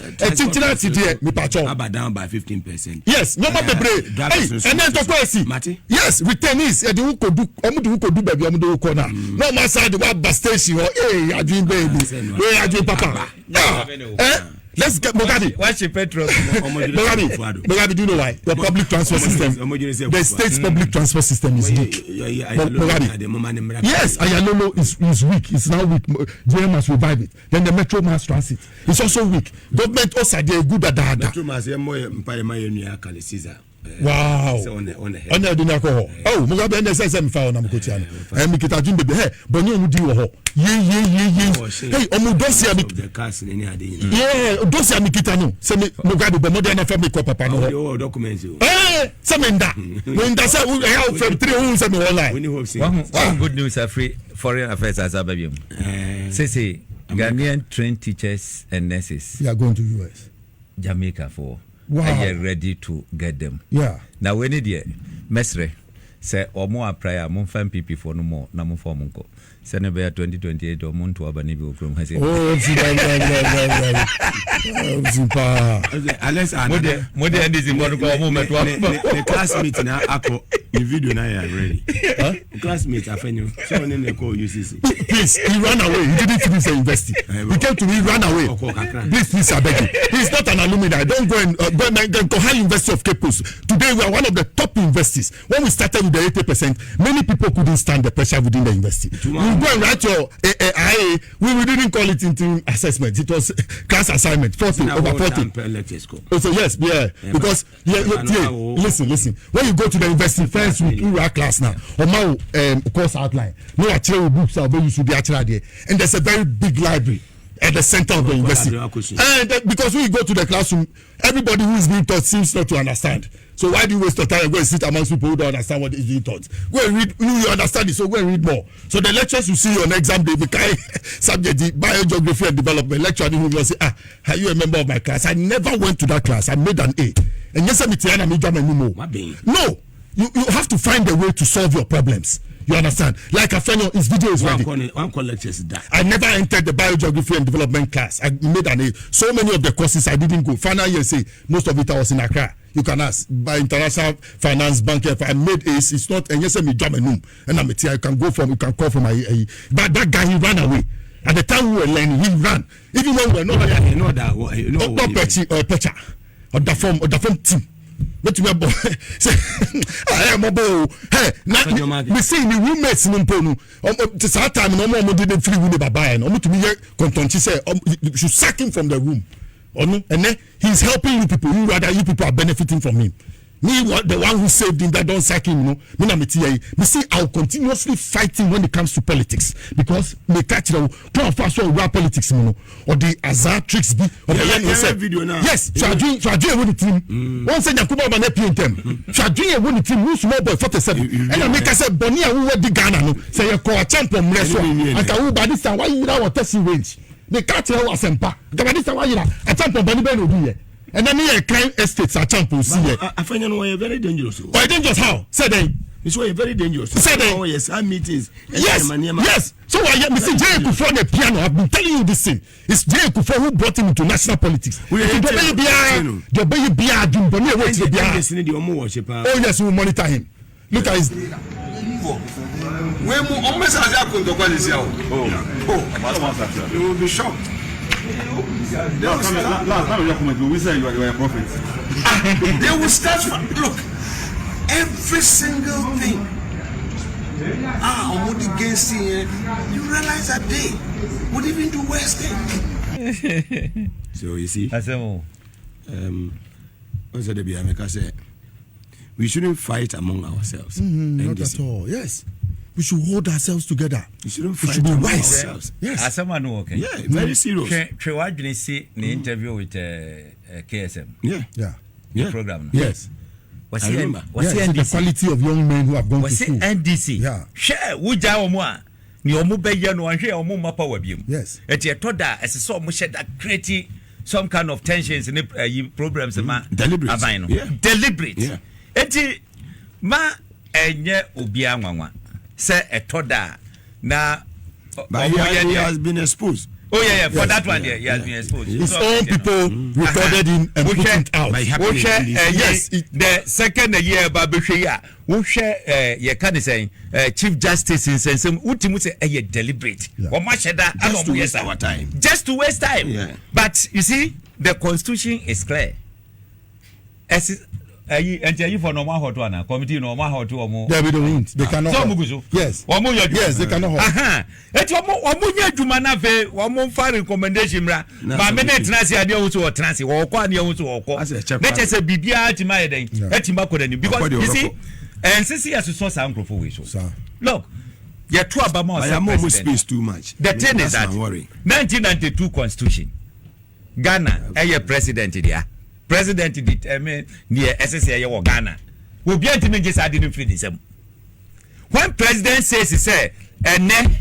Speaker 5: down by 15%.
Speaker 2: Yes, no matter hey, and then to yes, return is who could do baby no matter the what bus station or hey, I dream baby, where I dream papa. Let's get Mugabe.
Speaker 3: What's your petrol?
Speaker 2: Mugabe, do you know why? The public transport system, the state's public transport system is weak. Yes, Ayalolo is weak. It's now weak. JM must revive it. Then the Metro Mass Transit is also weak. Government also they good at that. Metro Mass wow. On the oh, Mugabe and the SSM found them Kotiano. And Mikita Jim baby. Hey, Bonnie would do a hey, Omudosia
Speaker 5: the cars in any idea.
Speaker 2: Yeah, Dosia Mikitano. Send Mugabe, but modern family papa.
Speaker 5: No documents.
Speaker 2: Eh, Samenda. When that's how we have from 3 homes and online.
Speaker 3: One good news are free foreign affairs as a baby. Say, Ghanaian trained teachers and nurses.
Speaker 2: We are going to US.
Speaker 3: Jamaica for.
Speaker 2: Wow.
Speaker 3: Are you ready to get them?
Speaker 2: Yeah.
Speaker 3: Now when it is, Mesre say or more prior, mon fan NPP for no more, na mon for munko. Senebea 2028 or mon to Abani will from has it.
Speaker 2: Oh,
Speaker 5: unless I
Speaker 3: modern is in one moment.
Speaker 5: The classmates now the video now are ready. Classmates are funny. Someone in the call UCC.
Speaker 2: Please, he ran away. He didn't finish the university. He came to me, ran away. Please, I beg you. He's not an alumni. Don't go and go high University of Cape Coast. Today we are one of the top universities. When we started with the 80%, many people couldn't stand the pressure within the university. You go and write your IA. We didn't call it into assessment. It was class assignment. 40 over 40. So yes, yeah. Because listen. When you go to the university, first we do our class now. Or now course outline. No actual books are you should be actually there. And there's a very big library at the center of the university. And because when you go to the classroom, everybody who is being taught seems not to understand. So why do you waste your time and go and sit amongst people who don't understand what is being taught? Go and read. You understand it, so go and read more. So the lectures you see on exam day, the kind subject, the biogeography and development lecture, you will say, are you a member of my class? I never went to that class. I made an A. And yes, no, you have to find a way to solve your problems. You understand? Like Afenyo, his video is ready. I never entered the biogeography and development class. I made an A. So many of the courses I didn't go. Final year, say most of it I was in Accra. You can ask by international finance bank. If I made A's, it's not. And yes, me jam and and I'm a tea. You can call from my. But that guy he ran away. At the time we were learning, he ran. Even when we were not.
Speaker 5: You know that.
Speaker 2: Pecha or the form team. But you are say I am a bow. Hey, we see the roommates in Ponu. This time no more didn't free with the Babayan. To me, Contonchi said you should sack him from the room. And then he's helping you people. You rather you people are benefiting from him. Me, the one who saved him, that don't sack him, me see, I'll continuously fighting when it comes to politics because me catch the fast or politics, or the azar tricks be.
Speaker 5: Video now.
Speaker 2: Yes, so I drink with the team. One said Yakuba man appeared them. So I drink with the team. Who's small boy 47? And I make us say Bonia who were the Ghana. Say you call a champion. I can who by this time why you know what testing range. They catch you as empa. This time why you know a champion Bonnie Ben will be here. And then here crime estates are champions.
Speaker 5: I find you very dangerous.
Speaker 2: Why dangerous how? Say they.
Speaker 5: It's why very dangerous.
Speaker 2: Say they.
Speaker 5: Oh yes, I meetings.
Speaker 2: Yes. So why Mr. J. Kufo on the piano? I've been telling you this thing. It's J. Kufo who brought him into national politics. The baby beer, oh yes, we will monitor him. Look at his.
Speaker 6: We will be shocked.
Speaker 2: We say you are a prophet.
Speaker 6: They will start from look every single thing. On what against here, you realize that they would even do worse things.
Speaker 5: So you see,
Speaker 3: what's
Speaker 5: the say we shouldn't fight among ourselves.
Speaker 2: Not at all. Yes. We should hold ourselves together.
Speaker 5: We shouldn't
Speaker 2: we
Speaker 5: fight
Speaker 2: should be
Speaker 5: among
Speaker 2: wise.
Speaker 5: ourselves.
Speaker 2: Yes.
Speaker 3: As someone okay.
Speaker 5: Yeah, very serious.
Speaker 3: What did you see in the interview with KSM?
Speaker 5: Yeah.
Speaker 3: Program.
Speaker 2: Yes.
Speaker 3: What's
Speaker 5: I remember.
Speaker 3: What's
Speaker 2: the quality of young men who have gone to school?
Speaker 3: NDC?
Speaker 2: Yeah.
Speaker 3: Share. Wuja omwa. ni omo be ye no anhwe omo ma power biem
Speaker 2: yes
Speaker 3: eti etoda esese omo she that create some kind of tensions in problems ma
Speaker 5: deliberate
Speaker 3: deliberate eti ma enye obi anwanwa se etoda na
Speaker 5: but he has been exposed.
Speaker 3: Oh yeah, for that one there, he has been exposed.
Speaker 2: His own people recorded him and put it out.
Speaker 3: Yes, the second year Babishia, who share you can say Chief Justice in Sensum, Utimu say a deliberate. Or much that
Speaker 5: just to waste our time.
Speaker 3: Just to waste time.
Speaker 5: Yeah.
Speaker 3: But you see, the constitution is clear. As until you for normal hot one, committee normal hot one.
Speaker 2: They don't. They cannot. Yes. Yes, they cannot.
Speaker 3: It's Omunya Jumanafe, one fire recommendation. My minute Nancy, I know to a transit or one year to a call. Let us say Bibia to my day, because you see, and since he has to source uncle for which. Look, you're too about more.
Speaker 5: I am almost space too much.
Speaker 3: The thing is that 1992 Constitution, Ghana, a president there. President determined near SSA Ghana. Will be just I didn't finish them. When president says he said, and then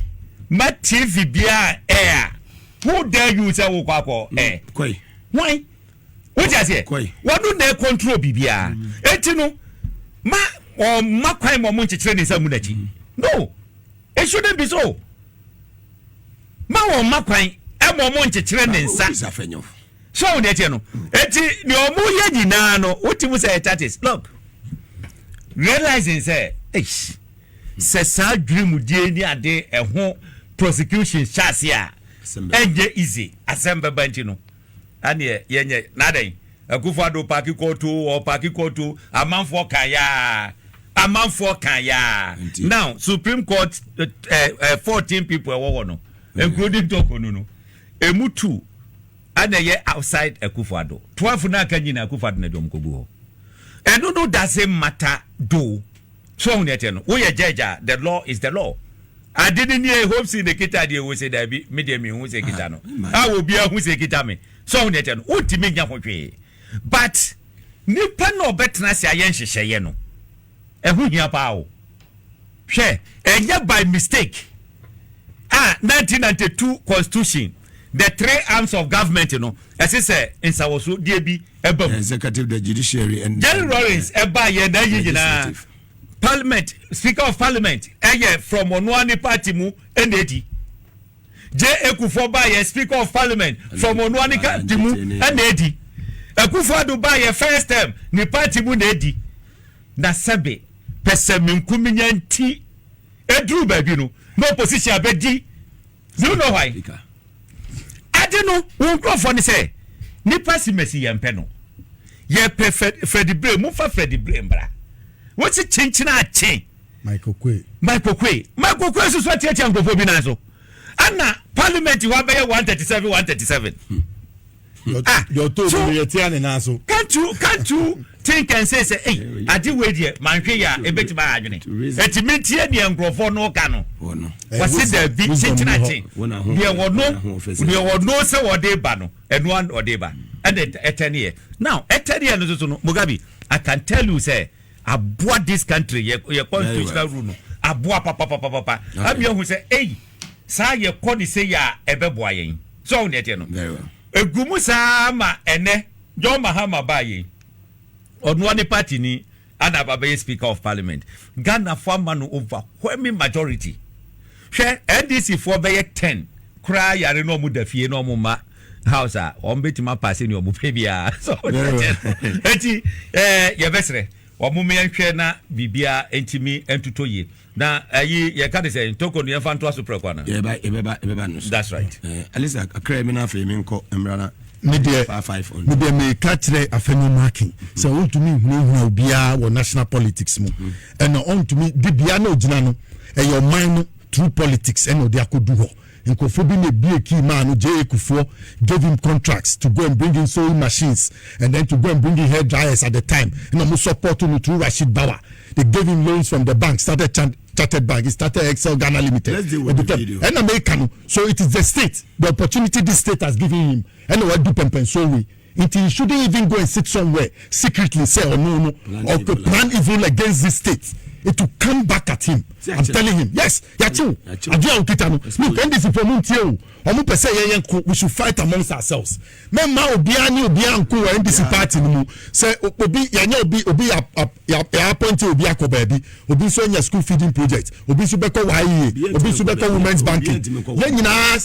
Speaker 3: my TV bia air. Who dare you say Woko air? Why? What I say? What do they control Bibia? Etino ma or ma crime or Montie3 is a munachi. No, it shouldn't be so. Ma or ma crime, I'm a Montie3 is so that you know, eti ni omu ye nyina no what you say that is look realizing say say sa dream die ni ade ho prosecution chance ya enje easy asembe banti no ane yenye nadan akufado parki kotu or parki kotu amanfo kan ya now Supreme Court 14 people were no including Tokono no emutu and ye outside Akufado 12 na kanyina Akufado na dom kogu and no doesn't matter do so neteno we judge the law is the law I didn't hear Hopeson the kita dey we say that be medium who say kita no I will be who say kita me so neteno ultimi nya hwehwe but nipa no betna se ayen hyehyeye no ehu hia pa o hwe enya by mistake 1992 Constitution. The three arms of government, you know, as I say, in Sawosu, DB,
Speaker 5: executive, the judiciary, and
Speaker 3: General Lawrence, Parliament, Speaker of Parliament, from Onwani Party mu NAD. J. Ekufoba, Speaker of Parliament, from Onwani Party mu NAD. Ekufado by first term, ni party mu NAD. Na sabe, pese minkuminyanti, edru baby no position abedi. Do you know why? I don't know. Who go for say? Nipa si mesi yempe no. Ye Freddie Bray, mufa Freddie Bray mbra. What's it chinchina chin?
Speaker 2: Michael Kwe
Speaker 3: so so tia tia ngofo bi na so. Anna parliament wa be 137.
Speaker 2: Your to be tia na so.
Speaker 3: Can't you think and say hey, I did wait here, man ya ebeti ba adwene. Etimi tie ne ngofo no ka no. Was it the big chinchina chin? There was no say what they ba no. And one or they ba. And etenie. Now, etenie no so no Mugabe, I can tell you say aboa this country your constitutional rule no. Aboa papa. Am you who say hey, sa ye kodi say ya ebeboa yen. So net no.
Speaker 5: Very well.
Speaker 3: Egumu sa ma ene John Mahama ba yen. Onwani party ni Anababe Speaker of Parliament. Ghana former no overwhelming majority. Share NDC for be 10. Cry yare no mu da fie no mu ma house a ombetima pass ni omu pebia. So enti ye besre omu me nhwe na bibia entimi entutoye. Na ayi ye ka de say Toko no fanto aso prekwa na.
Speaker 5: Ebeba no.
Speaker 3: That's right.
Speaker 5: Alisa akra me na fe me nko emrana
Speaker 2: media me catch the afenyo marking so on to me hu bia wo national politics mu and on to me the bia no gina no e your mind through politics and they akodu ho nkofo bi na bie key man J Ekufo gave him contracts to go and bring in sewing machines and then to go and bring in hair dryers at the time and no support him through Rashid Bawa. They gave him loans from the bank, started Chartered Bank, he started Excel Ghana Limited.
Speaker 5: Let's deal with the video.
Speaker 2: And American, so it is the state, the opportunity this state has given him. And what do Pempen so we? He shouldn't even go and sit somewhere secretly say or no, or plan evil against this state. It will come back at him. I'm telling him. Yes, yachu. Adia ukitano. Look, NDC for Montie3. Omu pese we should fight amongst ourselves. Memma obiani nku NDC party mu. Say obi yanya obi appoint obi akobabi. Obi so nya school feeding project. Obi so beko YE. Obi so beko women's banking.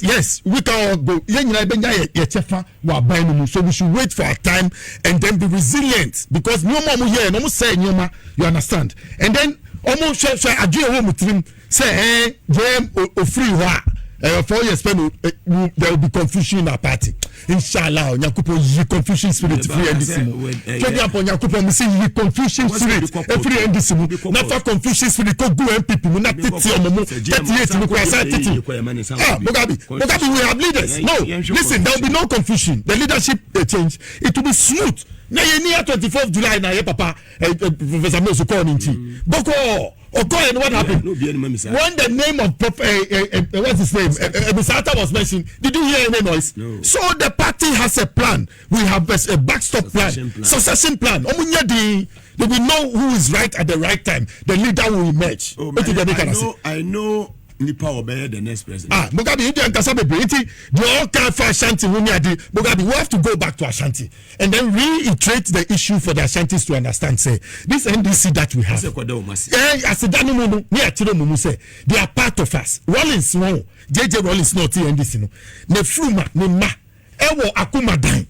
Speaker 2: Yes, we can go. Yenyina benya ye chefa wa ban mu. So we should wait for our time and then be resilient because no more here, no more say nyoma, you understand? And then almost say adwe wo mutrim say jam o free wa 4 years spend there will be confusion in our party. Inshallah, Nyakupo yi confusion spirit free NDC. Kedi upon Nyakupo me say yi confusion spirit free NDC. Na for confusion spirit go NPP mu na titi omomo 38 mu kwasa titi. Mugabe, we have leaders. No, listen, there will be no confusion. The leadership change. It will be smooth. Na ye near 24th July na ye papa Professor Mosu call ninchi. Boko and what happened? When the name of what's his name? Misata was mentioned, did you hear any noise? No. So the party has a plan. We have a backstop succession plan. They will know who is right at the right time. The leader will emerge.
Speaker 5: I know Nipa obey the next president.
Speaker 2: Mugabe, you don't Kasabe Briti, the all kind for Ashanti Mugabe, we have to go back to Ashanti and then reiterate the issue for the Ashantis to understand. Say this NDC that we have. They are part of us. Rollins no, JJ Rollins not NDC no. Nefruma, Nema, Ewo Akuma Dine.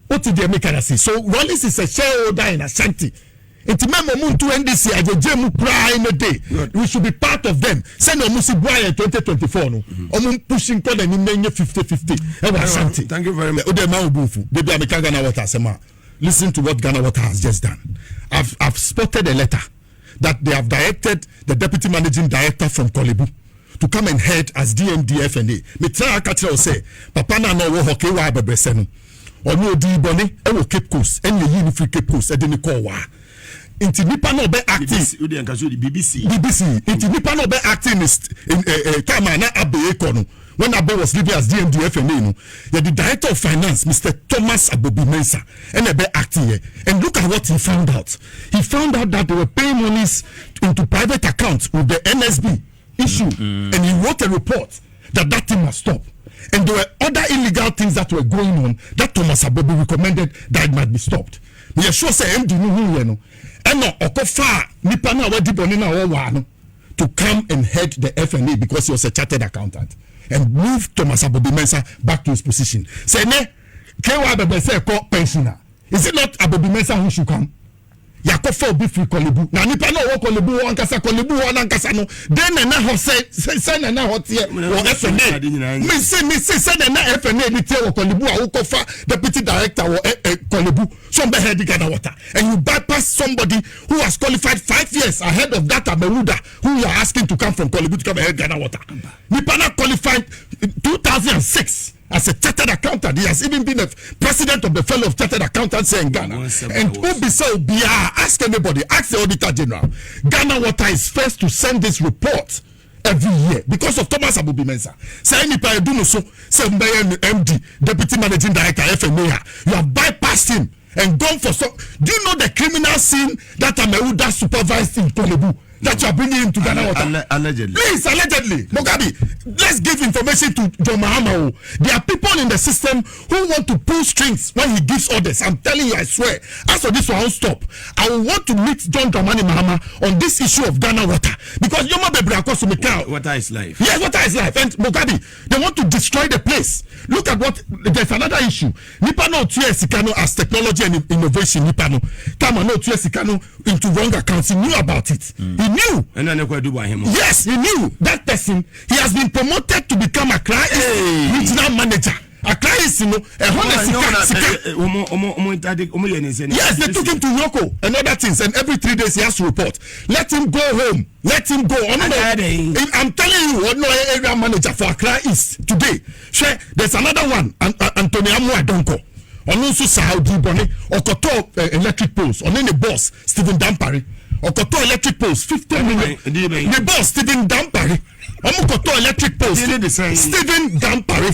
Speaker 2: What did they make us say? So Rollins is a shareholder in Ashanti. It's member to NDC as a gem cry in a day. We should be part of them. Send a Musibwa 2024. No, pushing call and in 50-50.
Speaker 5: Thank you very much.
Speaker 2: Listen to what Ghana Water has just done. I've spotted a letter that they have directed the deputy managing director from Kolebu to come and head as DMDFNA. Me try catch say, Papa na no wo hockey wa bebesenu. Onu odi boni e wo Cape Coast, en ye ni free Cape Coast e de ni call wa. Inti nipa no be acting BBC inti nipa no be acting in kama na Abe Kono when Abe was living as DMDFNA no the director of finance Mr. Thomas Abobi Mensah and be acting here and look at what he found out that they were paying monies into private accounts with the NSB issue and he wrote a report that thing must stop. And there were other illegal things that were going on that Thomas Abobi recommended that it might be stopped. We are sure say MD no eno okofa nipa na wadi boni na wo no to come and head the FNA because he was a chartered accountant and move Thomas Abobi Mensah back to his position. Say ne kewa bebe say ko pensioner. Is it not Abobi Mensah who should come? Yakofa obi free Kolebu. Na nipa na wo Kolebu wo ankasa Kolebu wo ankasa no. Den na ho say na ho tie wo FNA. Me say na FNA ni tie wo Kolebu a wo kofa deputy director wo Kolebu. Some head Ghana Water. And you bypass somebody who has qualified 5 years ahead of that Ameruda who you are asking to come from Kolebu to come and head Ghana Water. Nipa na qualified 2006 as a chartered accountant. He has even been a president of the fellow of chartered accountants in Ghana. And ask anybody, ask the Auditor General. Ghana Water is first to send this report every year because of Thomas Abobi Mensah. Say any pa do no so say MD, deputy managing director FNA. You have bypassed him and gone for so. Do you know the criminal scene that Ameruda supervised in Kolebu? That you are bringing him to Ghana Water.
Speaker 5: Allegedly.
Speaker 2: Please, allegedly. Mugabe, let's give information to John Mahama. There are people in the system who want to pull strings when he gives orders. I'm telling you, I swear. As for this one, I'll stop. I will want to meet John Dramani Mahama on this issue of Ghana Water. Because Yoma Bebra Kosu Mikau.
Speaker 5: Water is life.
Speaker 2: Yes, water is life. And Mugabe, they want to destroy the place. Look at what, there's another issue. Nipano Tuye Sikano as technology and innovation. Nipano. Kama no Tuye Sikano into wrong accounts. He knew about it. He knew.
Speaker 5: And then
Speaker 2: yes, he knew that person. He has been promoted to become a regional manager. Accra is, you know, yes, they took him to Yoko and other things, and every 3 days he has to report. Let him go home. Let him go. I'm telling you, no area manager for Accra East today. There's another one, Anthony Amwa Donko. Also Saudi Bonnie, Okoto electric poles. On the boss, Stephen Dampari. Okoto electric poles, 50 million. The boss, Stephen Dampari. Okoto electric poles, Stephen Dampari.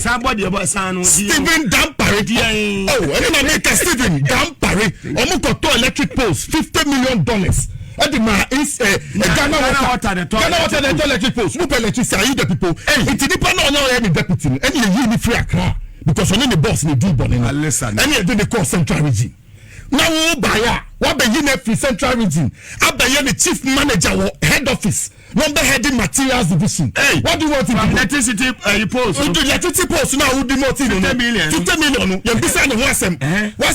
Speaker 2: Stephen Dampari. Oh, and then I make a Stephen Dampari. Okoto electric poles, $50 million. Edima is Ghana water the electric post. Who electricity are you the people? It's depend on any deputy. Any free Accra because only the boss need deep on it. Listen. Any they call central region. Now buyer what be you free central region. I be the chief manager or head office. Number heading materials division. Hey, what do you want to do? Electricity post. Electricity post now would be more 50 million. 50 million. You be saying what's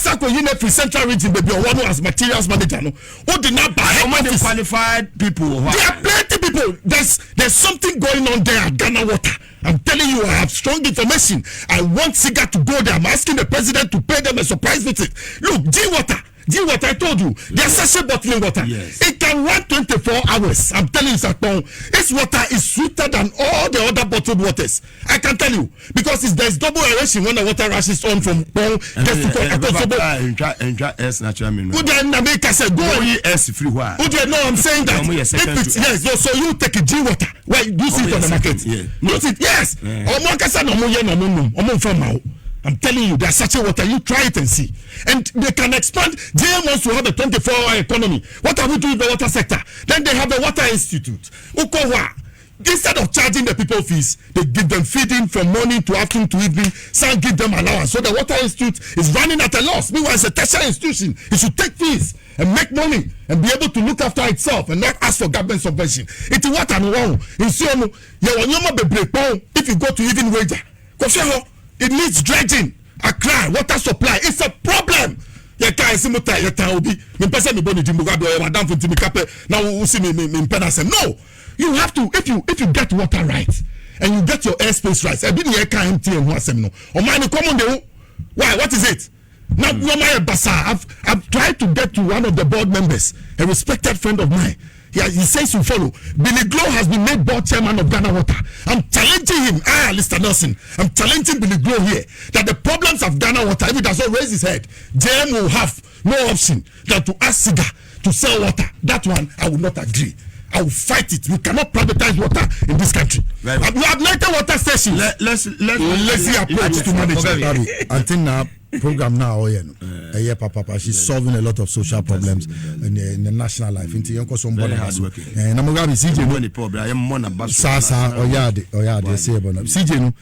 Speaker 2: up you free central region baby or one as materials manager no. Who did not buy how many qualified people? There are plenty people. There's something going on there at Ghana Water. I'm telling you, I have strong information. I want Siga to go there. I'm asking the president to pay them a surprise visit. Look, G-Water, I told you, there's such a bottling water. Yes. It can run 24 hours. I'm telling you, Sakpon, its water is sweeter than all the other bottled waters. I can tell you. Because there's double aeration when the water rushes on from Pong. No, I'm saying that. Yes, so you take a G-Water. Where you see it on the market. Yes. I'm telling you, there's such a water. You try it and see. And they can expand. JM wants to have a 24-hour economy. What are we doing in the water sector? Then they have the Water Institute. Instead of charging the people fees, they give them feeding from morning to afternoon to evening. Some give them allowance. So the Water Institute is running at a loss. Meanwhile, it's a tertiary institution. It should take fees and make money and be able to look after itself and not ask for government subvention. It's what I'm wrong. If you go to even wager, it needs dredging. Accra water supply. It's a problem. No, you have to if you get water right and you get your airspace right. Why? What is it? Now, I've tried to get to one of the board members, a respected friend of mine. Yeah, he says you follow. Billy Glow has been made board chairman of Ghana Water. I'm challenging him, Mr. Nelson. I'm challenging Billy Glow here that the problems of Ghana Water, if he does not raise his head, JM will have no option than to ask Siga to sell water. That one, I will not agree. I will fight it. We cannot privatize water in this country. Right. We have 90 water stations. Let's see approach to manage it. Until now. Program now, Papa, she's solving a lot of social problems in the national life. Into young person, and Mugabe CJ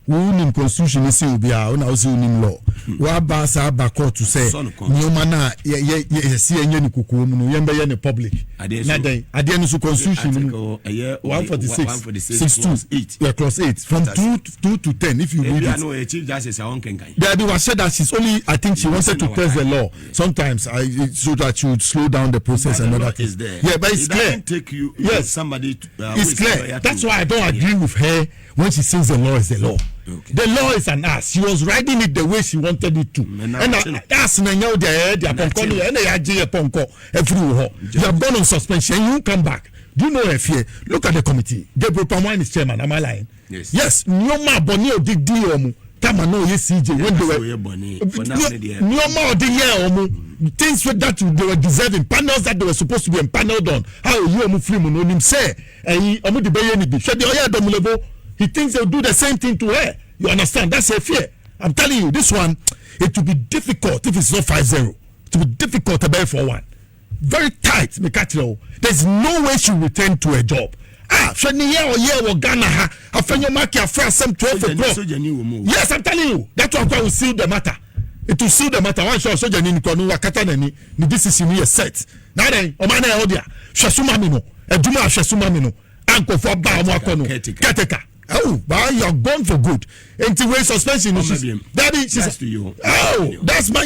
Speaker 2: no, Unim constitution is Ubia, and also Unim law. Wabasa Bako to say, Niomana, see any cuckoo, Yamba in the public. Adiana's constitution, 146, clause 8, from 2 to 10. If you read it, no, Chief Justice, there was said that she's only, I think she wanted to test the law. Sometimes so that you would slow down the process and other things. Yeah, but it's clear. Yes, somebody. It's clear. That's why I don't agree with her when she says the law is the law. Okay. The law is an ass. She was writing it the way she wanted it to. And that's now you have gone on suspension. You come back. Do you know if you look at the committee? Gabriel Pamwan is chairman. Am I lying? Yes. Nyoma Bonio did deal. Tamano yes CJ when they were Nyoma the year things that they were deserving panels that they were supposed to be empaneled on. How you free mononym say omu de beye ni bi. She the oya domulebo. He thinks they'll do the same thing to her. You understand? That's a fear. I'm telling you, this one, it will be difficult if it's not 5-0. It will be difficult to buy for one. Very tight, Mikatilo. There's no way she'll return to a job. Ghana. Some 12 o'clock. Yes, I'm telling you. That's why we will seal the matter. It will seal the matter. One shot soldier ni Konu Wakatanani. This is in set. Now then, Omana Odia. Shasumamino. Eduma Shasumamino. Uncle for Bawakono. Kateka. Oh, but you're gone for good. Anti-way suspension. Daddy, that's to you. Oh, that's my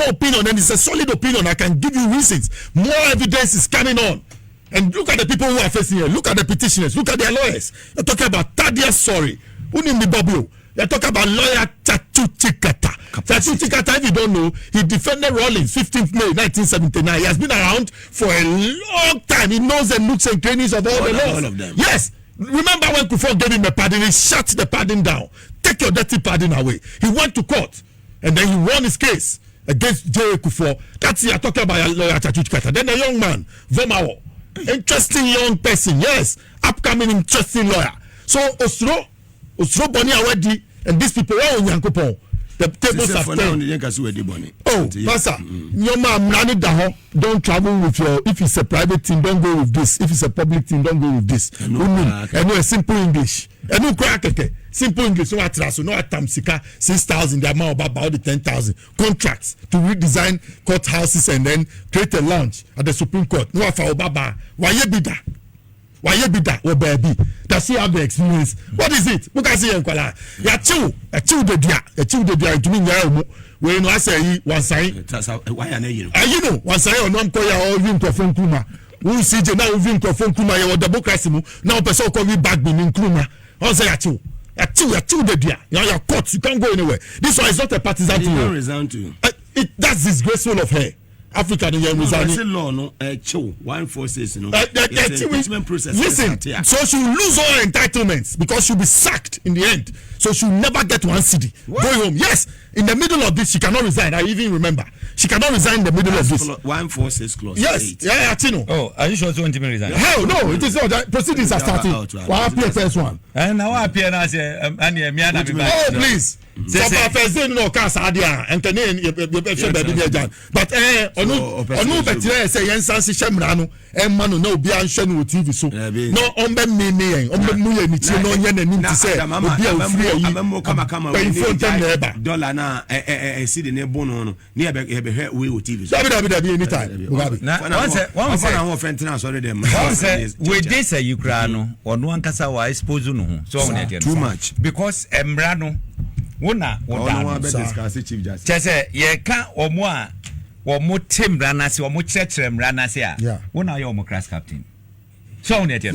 Speaker 2: opinion, and it's a solid opinion. I can give you reasons. More evidence is coming on. And look at the people who are facing here. Look at the petitioners. Look at their lawyers. You're talking about Tadia Sorry. You're talking about lawyer Tatu Chikata. Tatu Chikata, if you don't know, he defended Rawlings 15th May 1979. He has been around for a long time. He knows the nooks and crannies of all the laws. All of them. Yes. Remember when Kufuor gave him a pardon, he shut the pardon down. Take your dirty pardon away. He went to court and then he won his case against J. Kufuor. That's you're talking about lawyer Tatu Chikata. Then a young man, Vomawo. Interesting young person, yes. Upcoming interesting lawyer. So Osro Boni Awadi and these people are on Yankopon. The tables have turned. Oh, Pastor, your mom running down. Don't travel with your. If it's a private team, don't go with this. If it's a public team, don't go with this. I know a simple English. I know simple English. No atraso, no atamsika. 6,000. The amount about the 10,000 contracts to redesign courthouses and then create a lounge at the Supreme Court. No afa obaba. Why you be that? Why you be that? Oh baby, does he have the experience? What is it? Because he enquire. Ya chill the dia. To me, ya we no say one sign.
Speaker 5: Why are you?
Speaker 2: You know, one sign or no koya or vim to phone kuma. We see je now vim to phone kuma ya democracy mu. Now person call me back bin kuma. On say ya chill the dia. You caught. You can't go anywhere. This one is not a partisan thing.
Speaker 5: You resign to.
Speaker 2: That's disgraceful of her. Africa the young resigning.
Speaker 5: Law no chill 146 no. Process.
Speaker 2: Listen, so she will lose all her entitlements because she'll be sacked in the end. So she'll never get one city. Go home. Yes, in the middle of this she cannot resign. I even remember she cannot resign in the middle of this.
Speaker 5: 146 clause.
Speaker 2: Yes, 8. Yeah, Tino.
Speaker 3: Oh, are you sure you want to resign?
Speaker 2: Hell no, it is not. Proceedings are starting. What appear first one?
Speaker 3: And now appear now say
Speaker 2: oh please. So first day no cast idea and can you but onu betre say yensan se hemra no emma no na obi anhwe no TV so no ombe me mu ye ni ti no nya nanim ti say obi a free yi
Speaker 5: dollar na see the ne bono no ne e be hwe we TV so
Speaker 2: dabi anytime Mugabe
Speaker 5: one say
Speaker 3: we this you cry no onu ankasa wa expose no ho so on e
Speaker 5: too much
Speaker 3: because emra no wona
Speaker 5: chief justice
Speaker 3: chese ye ka omo a omo temra na se omo chire mra na se a wona ye omo class captain so on eti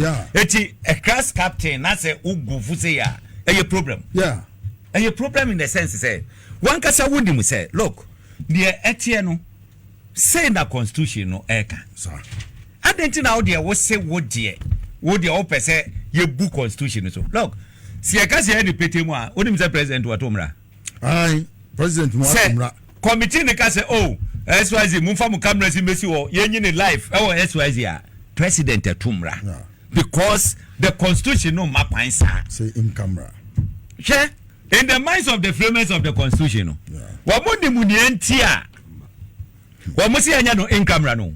Speaker 3: a class captain na se ugufu se ya a problem a problem in the sense say one kasa wudi mu say look the etie no say na constitution no eka adenti na wo de wo se wo de wo pese ye bu constitution so look si akase any petemu a onim say president watomra
Speaker 2: ai president watomra
Speaker 3: committee ne ka say oh SYZ mumfa mu camera si mesi wo yenyi ne life oh SYZ a president atomra because the constitution no map answer
Speaker 2: say in camera
Speaker 3: in the minds of the framers of the constitution no wa mudi mu ne antia wa musi anya no in camera no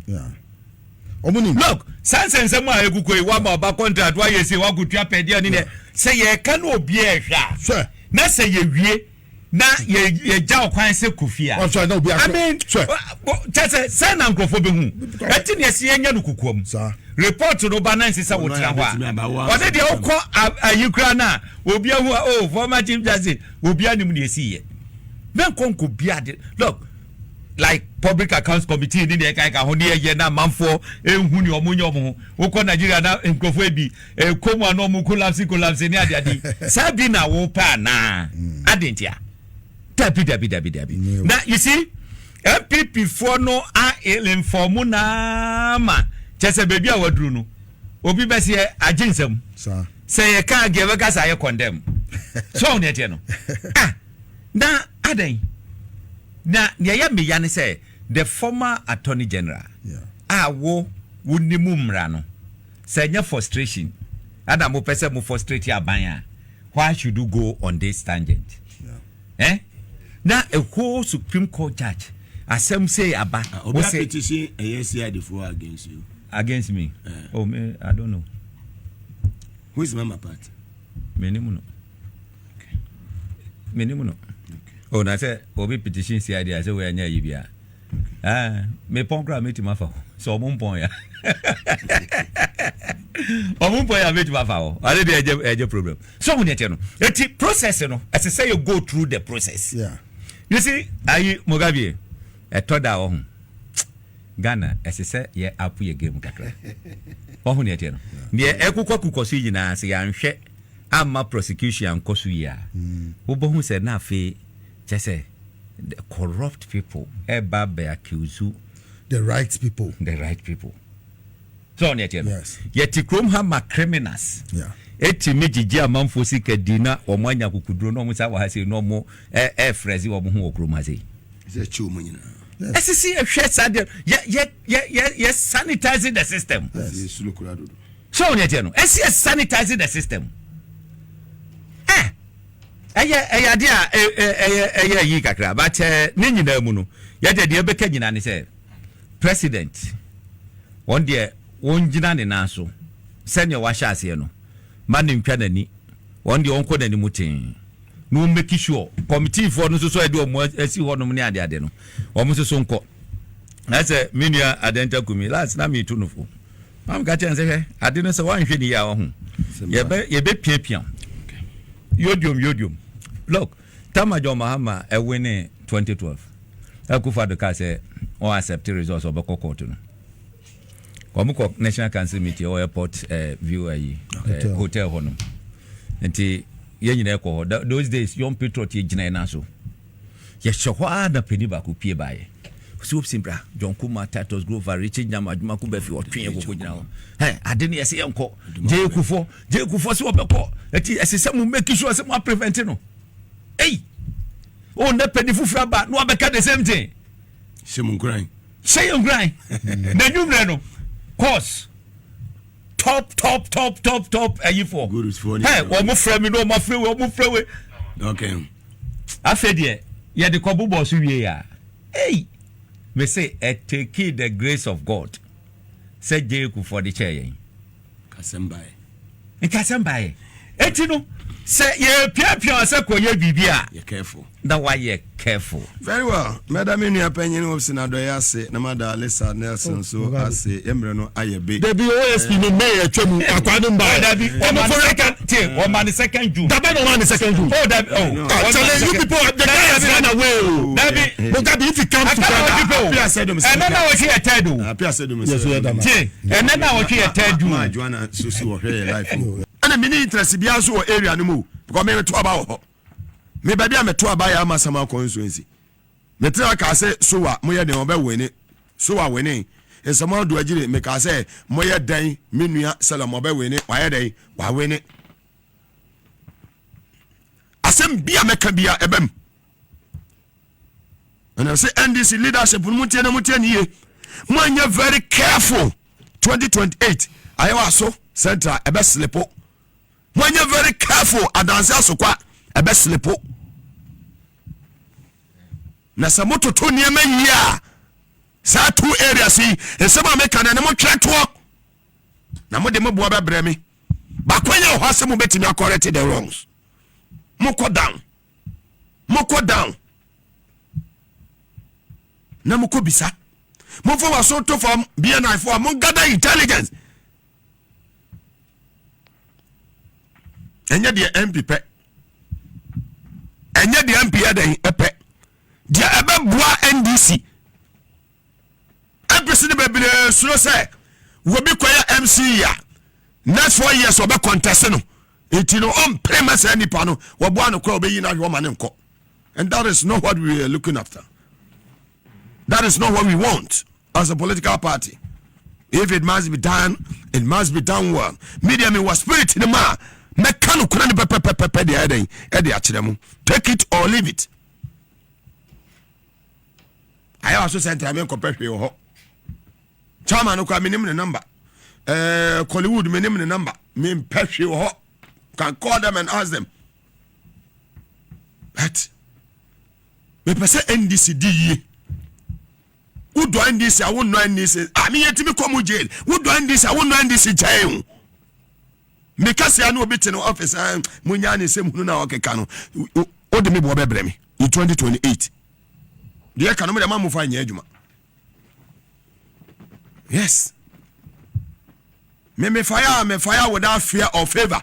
Speaker 3: look sansense mu a egukoi wa ma ba contract wa yesi wa gutua pedia ni ne say ye ka no obi ehwa na say ye wie na ye ja okwan se kofia I mean just say na nkrofo be hu eti ne se enya no kukuom report no balance say wo tra ho o de okọ ayikra na obi ahu oh former chief justice obi anim ne esi ye ben konko bia de look like public accounts committee ni de kai ka ho de ye na manfo ehunu ni omonye omo wo ko Nigeria na nkofo ebi komu ano mu collapse ni ade sabi na wo pa na adentia dabi na you see NPP for no a inform na ma chese baby a wadru no obi be se aginsem say ye kan give ka say condemn so on ete no na aden na ya me ya ne say the former attorney general wo nimu mra no say nya frustration adam mo pese mo frustrate aban why should you go on this tangent na a whole Supreme Court judge asem say aba
Speaker 5: we say petition ACI for against me oh me I don't know who is mama party
Speaker 3: menimu no oh na say obi petition CID I say we anya yibia me ponkra meti mafa so omumpon ya omumpon ya meti mafa o ale dey eje problem so we need no eti process no as say you go through the process you see ayi Mugabe etoda wo Ghana as say ye apu ye game kakra wo ne eti no ne ekukwa so yina se ya nhwe ama prosecution koso ya wo bo hu se na afi just the corrupt people eba be accuse
Speaker 2: the right people
Speaker 3: so on yes yet krom ha ma criminals etimi gigi amanfo sika dina omanya kukuduro no musa wa hase no mo frezi wo ho okrom hase
Speaker 5: is chu munyina
Speaker 3: SCC ehwe sade yes sanitizing the system so on SCC sanitizing the system Eya dia yi kakra but ne nyina mu no ya de beka nyina ne say president won de won gina ne na so senior wa sha ase no man ntwa nani won de onko nani mutin no make sure committee for no so e de o asi ho no ne ade no o mo so nko na say menua adenta kumi last na me tu no fo am ga chen say ade no say wan hwe ni ya ho ye be piapia yodium look tamajo mahama e win 2012 akufa de ka say o accept results of court no komko national council meeting or airport view hotel hono enti ye nyina ko those days young patriot ye gina na so ye hwa da peni ba ko pie bae so simpra John Kuma Titus Grover Richard Nyama aduma ko ba fi otwen ko gina ho ade ne yese yenko je kufo so obeko enti esese mu make sure se mu prevent no o na peni fufura ba no abeka the same thing
Speaker 5: Shemu grind
Speaker 3: na nyumre no course top ayi for
Speaker 5: good is for
Speaker 3: o mo frɛ me no o mo frɛ we
Speaker 5: okay
Speaker 3: afedie ye de kobu boss wie ya me say take the grace of God say jeku for the chair yen kasembae etino say ye pia say ko ye bibia
Speaker 5: you careful
Speaker 3: that why you careful
Speaker 5: very well madam enu apanyin Hopeson Adorye ase na Mugabe Alista Nelson so ase emre no ayebe
Speaker 2: there be OSP no mayor atwam akwado mba
Speaker 3: there be one man second June
Speaker 2: that be one second June you people the guys run away Mugabe if you come to
Speaker 5: Apia said them
Speaker 3: and now we here third
Speaker 5: Apia said them
Speaker 3: and now we here third June
Speaker 5: Joanna so wo hwe life and me interest bia so area no mu because me to aba ho me baby am to aba ya amasama constituency me tell ka say so wa mo ye den oba wini so wa wini esama do agire me ka say mo ye dan me nua salam oba wini wa ye dan wa wini asem bia meka bia ebem and I say NDC leadership mutie ni ye mo anya very careful 2028 ayewa so central ebe slipo when you very careful adanse asokwa ebe slipo na samoto to niema yia sa two areas yi esema meka na mo tweto na mo de mo bua bebre me ba kwanya ho asem betimi correct the wrongs moko down na moko bisa mo fo waso to form BNI for mo gather intelligence enye de NPP enye de MP adan epe dia ebeboa NDC NPC ne bebele suro say wo bi koya MC ya next 4 years obe contest no enti no on premise anipa no wo boa no kwa obeyi na hwo ma ne nko and that is not what we are looking after. That is not what we want as a political party. If it must be done, it must be done well. Media me was spirit in the man. Mekano kuna ni pepe de ede achiremu. Take it or leave it. I also sent I mean compare with ho. Chairman no kwa minim the number. Hollywood minim the number. Me pepe ho. Can call them and ask them. But me pese NDC di who do NDC I won't know NDC me yetimi come jail who do NDC I won't know NDC jail me kasi anu obiti no office munya ne sem hunu na okeka no o de me bo bebre me in 2028 de ka no me ma mu fa nya adwuma yes me fire without fear or favor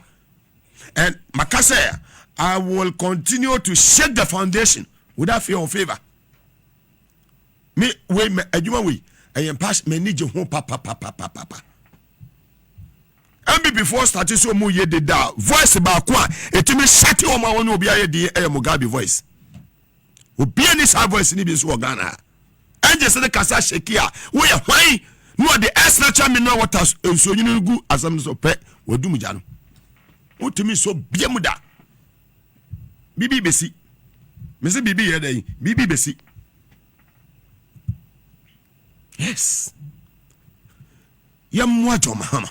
Speaker 5: and makase I will continue to shake the foundation without fear or favor. Me we adwuma we I pass me nije ho papa and before starting so mu ye de da voice ba ko a etimi shati o ma woni obi aye de Mugabe voice obi ani sa voice ni bi so Ghana anje se de kasa sheki a we ye hwan no de extra mineral water enso nyinu gu asam so pe wadum ja no otimi so biam da bibi besi me se bibi ye dai bibi besi. Yes. Yamwa John Mahama.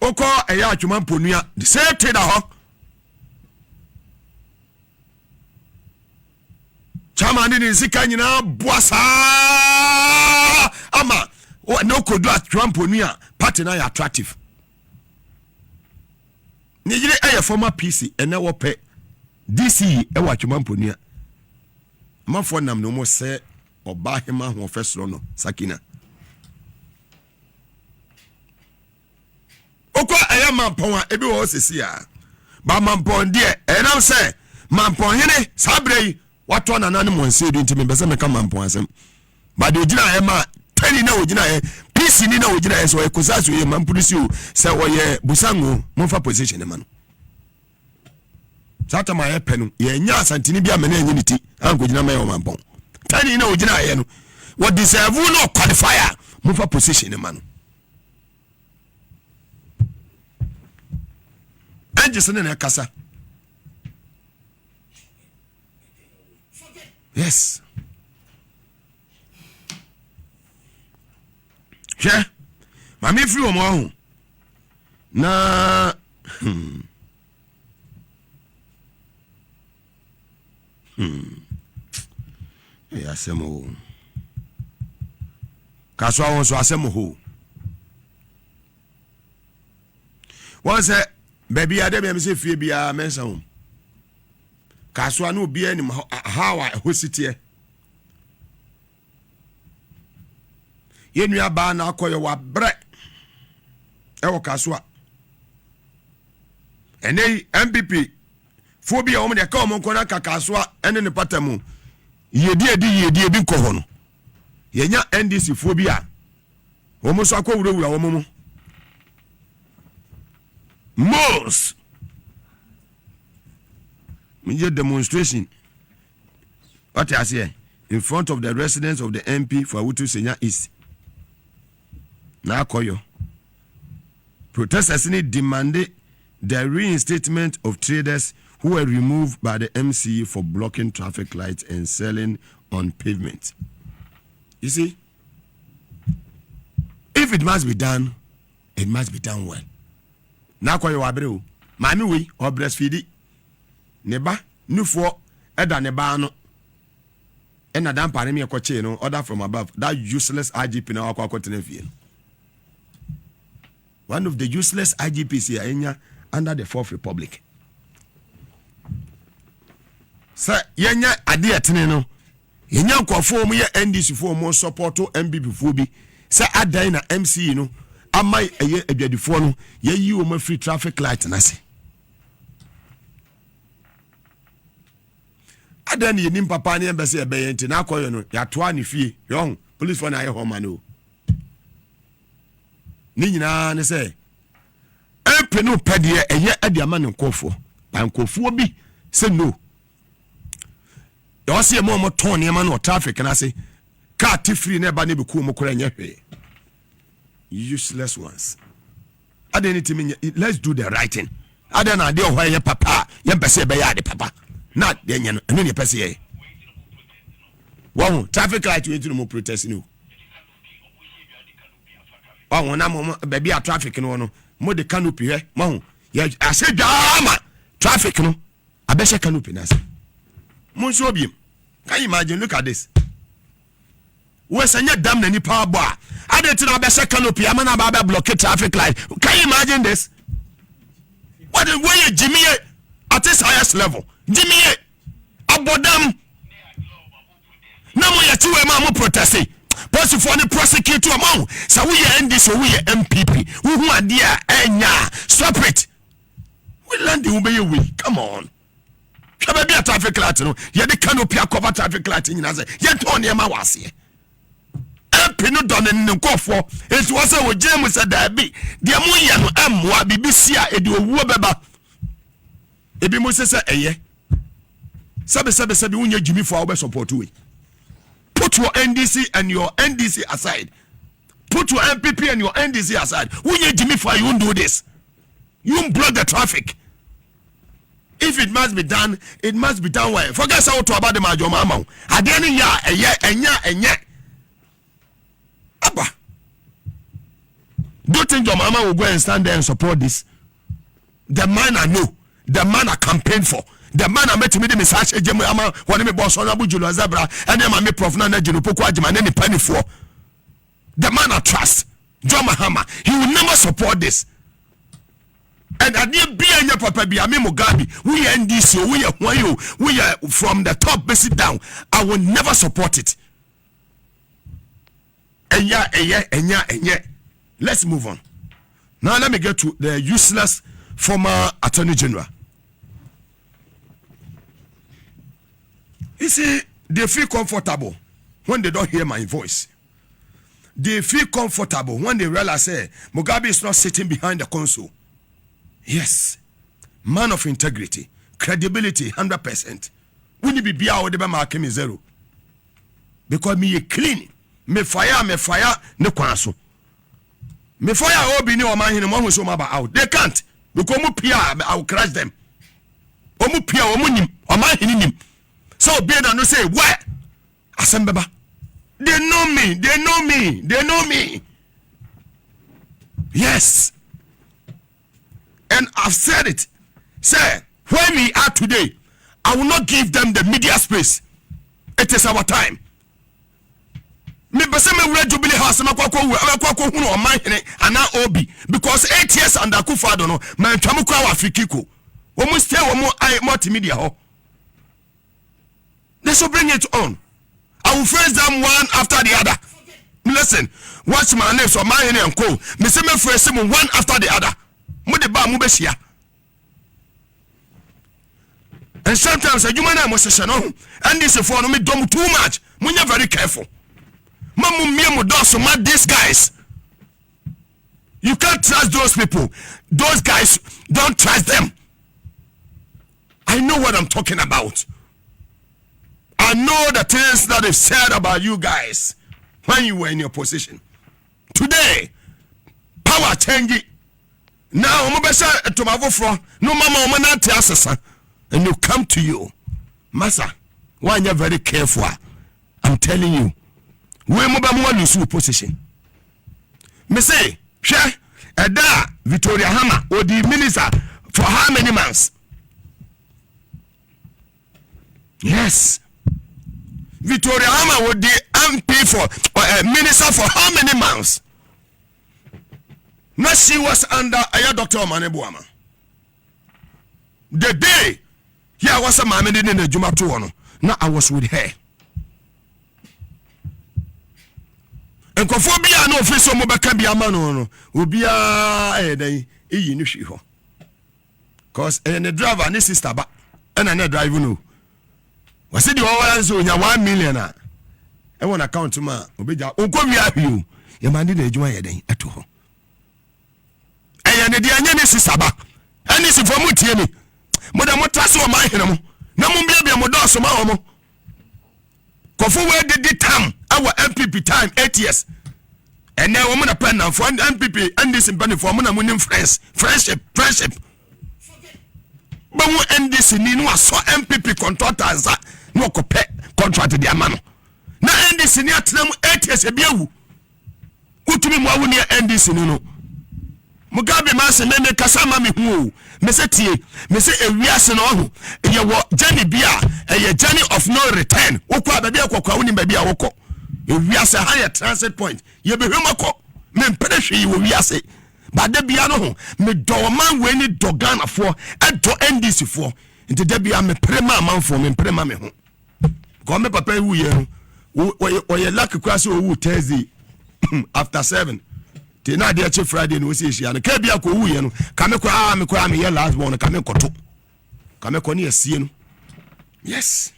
Speaker 5: oko eya atwuma mponua the same thing ho chama ni sika nyina boasa ama no kodu atwuma mponua party na attractive ni yire eye former PC ene wo pe DC e wa atwuma mponua amafo nam no mo se oba hema ho fesro no Sakina okwa eye mampon a ebi wo sesi a ba mampon de enam se mampon hene sabrei wato na nanu mo nse edu ntimi bese meka mampon asem ba de ogina e ma tani na ogina e PC ni na ogina e so e kosaso ye mampulisi o se wo ye busango mo fa position e ma no sata ma ye penu ye nya asantini bia me na enyi niti anko ogina ma ye mampon tani na ogina e no wo deserve no qualifier mo fa position e ma no Anjesene na kasa. Yes. Je. Mami free o mo na Ya semo. Kaswa won so asemo ho. Wọ́n sẹ́ baby ade be say fie bia mensa hom kaso anu bia anim hawa hositie yenua ba na akoyo wa bre e wo kaso a enei NPP phobia o me de ka o mo nkona kaso a ene ne patamu yedi bi ko ho no yenya NDC phobia o mo so akowurawura wo mo most major demonstration what I say in front of the residents of the MP for Awutu Senya East. Na koyo protesters demanded the reinstatement of traders who were removed by the MCE for blocking traffic lights and selling on pavement. You see, if it must be done, it must be done well. Na kwa yo abre o maami we o breastfeed ne ba nufo eda ne ba no ena dan pare me ekoche no order from above that useless IGP na akwa akotena fie. One of the useless IGPs here enya under the Fourth Republic. Sa yenya ade etene no yenya nkofo mu ye NDC fo mu support MPP fo bi sa adan na MC no amai eye adwadifo no ye yi o ma free traffic light na se adan ye nim papa ne embese e be enti na akoyo no ya toa ne fie yo police for na ye homa no ni nyina ne se empe no pede eye adiama ne nkofo ba nkofo bi se no yo se mo ton ne ma no traffic na se car ti free na ba ne be ku mo kora nya hwe useless ones. Let's do the right thing. I don't know why your papa, your pese be ya de papa. Not then you know your pese. Wow, traffic light you into more protest no. Oh, na baby a traffic no more the canopy eh. Mo, yeah, I said drama traffic no. I bet canopy na. Mo so bi. Can you imagine? Look at this. We sanya dam na ni power bar. I didn't know about canopy. I'm not about blockade traffic light. Can you imagine this? What the way Jimmy at this highest level? Jimmy Abodam. No more ya two mo protesting. Person for the prosecutor amount. So we are NDC, so we are MPP. Who are there? Enya. Stop it. We land the way we. Come on. Come be a traffic light. No, you the canopy cover traffic light in Naza. You turn your mawasi. Pino don en nkofo etu wase wo James Adabi de mo ye no amwa bibisia edi owu beba ebi mo sese eye sabe unye jimi for obe support we. Put your NDC and your NDC aside. Put your NPP and your NDC aside. Unye jimi for you do this. You block the traffic. If it must be done, it must be done well. Forget how to about the majoma amount. Adeni ya enya. Do you think your mama will go and stand there and support this? The man I know, the man I campaign for, the man I met me the message when me boss on Abu Julu Zabra and then my prof na Julu Poko Ajima and penny for. The man I trust, John Mahama, he will never support this. And I didn't be in your papa be a Mugabe. We are NDC, we are from the top basic down. I will never support it. And yeah. Let's move on. Now let me get to the useless former Attorney General. You see, they feel comfortable when they don't hear my voice. They feel comfortable when they realize, hey, Mugabe is not sitting behind the console. Yes, man of integrity, credibility, 100%. When you be out the mark me zero. Because me clean, me fire, ne kwaso. Me fire obi ni oman hinu mo so maba out. They can't. Because mu pia, I will crush them. Omu pia, omu nim, oman hinu nim. So be that no say, what? Asembeba. They know me. Yes. And I've said it. Say, where we are today, I will not give them the media space. It is our time. Me bese me wura Jubilee House na kwakwo hunu o man hene ana obi because 8 years under Akufo-Addo no man twamu kwa Afrikiko. Wo mu stay wo mu multimedia ho. They should bring it on. I will face them one after the other. Listen, watch my name so man hene and co. Me say me face them one after the other. Mu de ba mu be hia. And sometimes a human must say no. And this for no me dom too much. Munya very careful. Mamu miemu doso ma these guys. You can't trust those people. Those guys, don't trust them. I know what I'm talking about. I know the things that they've said about you guys when you were in your position. Today, power changing. Now, to my front, no mama, and you come to you. Massa, why you're very careful? I'm telling you. We mobile lose position. Me say, share Eda Victoria Hammer or the minister for how many months? Yes. Victoria Hammer would the MP for minister for how many months? Now she was under Dr. Omanebuama. The day I was a man in the Jumatuano. Now I was with her. And Kofobia no officer Mobaka be a man no Ubia no she ho. Cause and the driver and his sister ba and another driver no. Was it the ones who 1 million? I want account to ma Obija. Unko you. Your man did enjoy a day at home. And the Diana sister ba. And this is for Mutiemi. Madam Motaso my hero. No mumbia modos ma. Kofu where did the time our NPP time 8 years. And now woman a pen now for NPP and this in penny for winning friendship. But we end this in no so NPP contractors no contract their man. Now end this in 8 years a biu. Utumi mo woni end this no. Mugabe man se me kasama me hu. Me se ewiase no ho. Ye wo journey bia, ye journey of no return. Wokwa ba bia kwakwa woni ba bia wokọ. Ewiase higher transit point. Ye be hwemako. Me mpede hwe wo wiase. Ba da bia no ho. Me do man we ni dogana fo, e do NDC fo. Nti da bia me prema manfo, me prema me ho. Ko me papa hu ye o ye luck kwase o wu Thursday after 7. Te na de che Friday no se hia no ka bia ko wu ye no ka me kwa me ye last born ka me koto ka me ko ne asie no. Yes.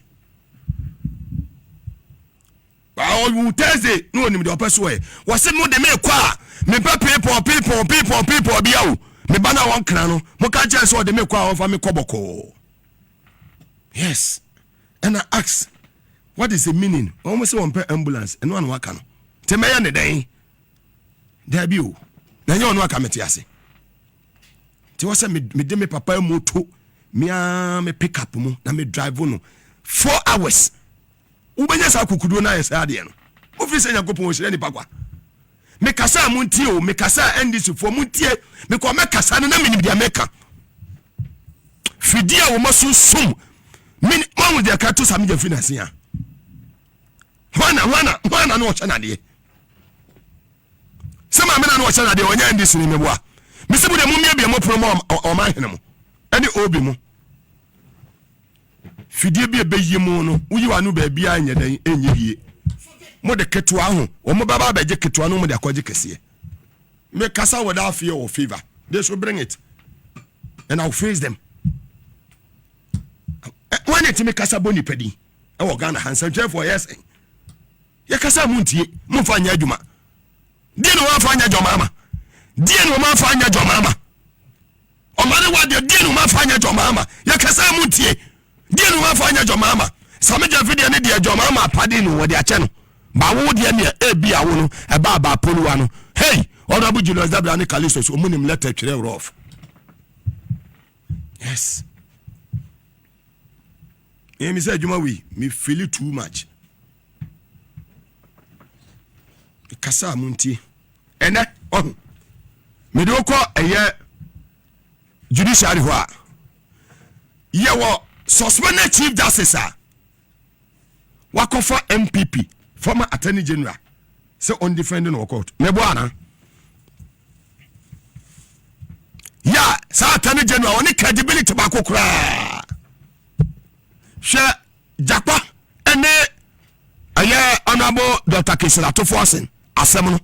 Speaker 5: Ba o Thursday no onim de opeso e wo se mo de me kwa me pa people bia o me ba na won kran no mo ka che so de me kwa o fa me koboko. Yes. And I ask, what is the meaning? Almost one per ambulance and one waka no. Te me ya ne den. There be o. Na nyo no aka metiase. Ti wose me de me papa moto me pick up mu na me drive no 4 hours. Ubenya sa kukudo na yesa de no. Office nya kopon hire ni pakwa. me kasa Montie o me kasa NDC for Montie me ko me kasa na me ni dia meka fidia wo maso sum me ma wo dia ka to sam dia finance ya wana no cha na de sama me na no cha na de onya NDC ni me boa me se bu de mu me bia mo promo o ma hene mo ene obi mo fidie bi ebeyi mu no uyi wa no ba bia anya dan enye yie mo de ketua ho o mo baba ba je ketua no mo de akwaje kese me kasa without fear or favor they should bring it and I'll face them when it me kasa boni pedi e wo Ghana handsome for yes ye kasa Montie mo fa anya adwuma die no wa fa anya jomama die no ma fa anya jomama o ma ne wa de die no ma fa anya jomama ye kasa Montie die no ma fa anya jomama sameja video ne de jomama padi no wo de ache no ba wo de ne e bia wo no e ba poluwa no hey honorable Julius Dabra ne Kalisto so munim letter twere rough yes me say adwuma we me feel it too much kasa Montie ene on me do ko eye judiciary ho a ye wo suspended chief justice wakofa NPP former attorney general say on defending no court me bo ana ya sa attorney general oni credibility ba kokura she japa ene aye honorable Dr. Kisila to forcing asem no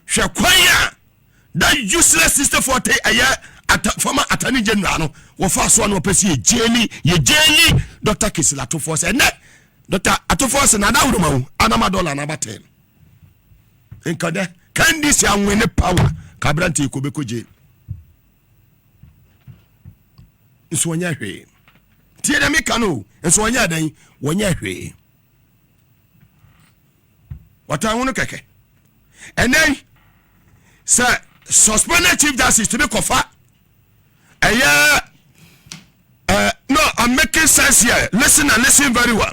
Speaker 5: she kwanya that useless sister forte aye former attorney general no wo fa so no pesi ye jeli Dr. Kisila to force and Dr. Atofos na dawdo ma anama dollar na baten enkade can this yan win power kabranti ko be ko je nso nya hwe tie na meka no nso nya dan wonya hwe wata wono keke and then sir suspended chief justice to be kofa no, I'm making sense here. Listen and listen very well.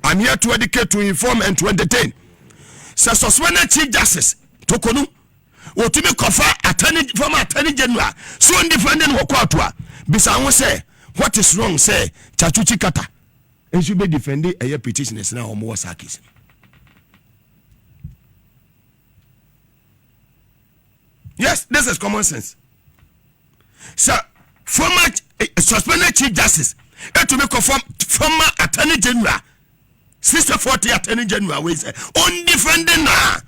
Speaker 5: I'm here to educate, to inform, and to entertain. So, suspended chief justice, Tokonu, or to be conferred former attorney general, so independent Wakwatua. Bisa won't say, what is wrong, say, Chachuchi Kata, and should be defending a petitioners now or more Sakis. Yes, this is common sense. So, former suspended chief justice to be confirmed former attorney general 640 attorney general we say on defending na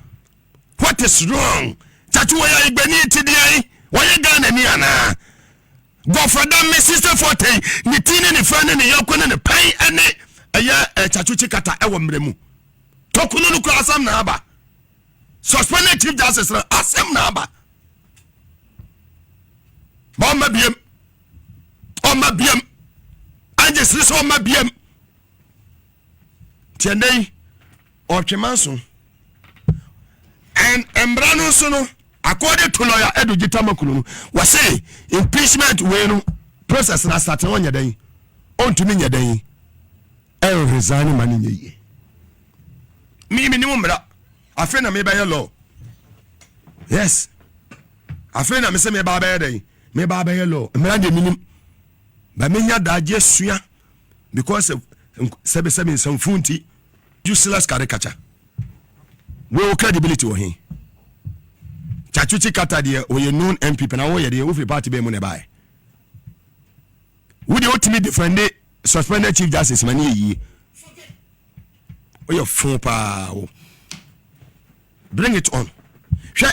Speaker 5: what is wrong that we are igbeni tidi why Ghana ni ana go for that me 640 ni tini ni friend ni yakone ni pai ene aya chachuchi kata e wo mremu tokunu no kura asam na aba suspended chief justice asam na aba bomba biem Oma biem anje sisi oma biem tiendei otwemanso and embrano so no according to lawyer Edu Gitamakulu no we say impeachment we no process na start on yadan on to me yadan e resign mani nyeye mi ni mumra afi na me ba law yes afi na me se me ba ba yadan me ba ba law mra de minim ba menya daje sua because sebe some funti useless caricature we credibility wo hin chachuchi kata de we known NPP na wo ye de wo fi party be mu ne bai we dey ultimate defend suspended chief justice mani yi we fun pa bring it on.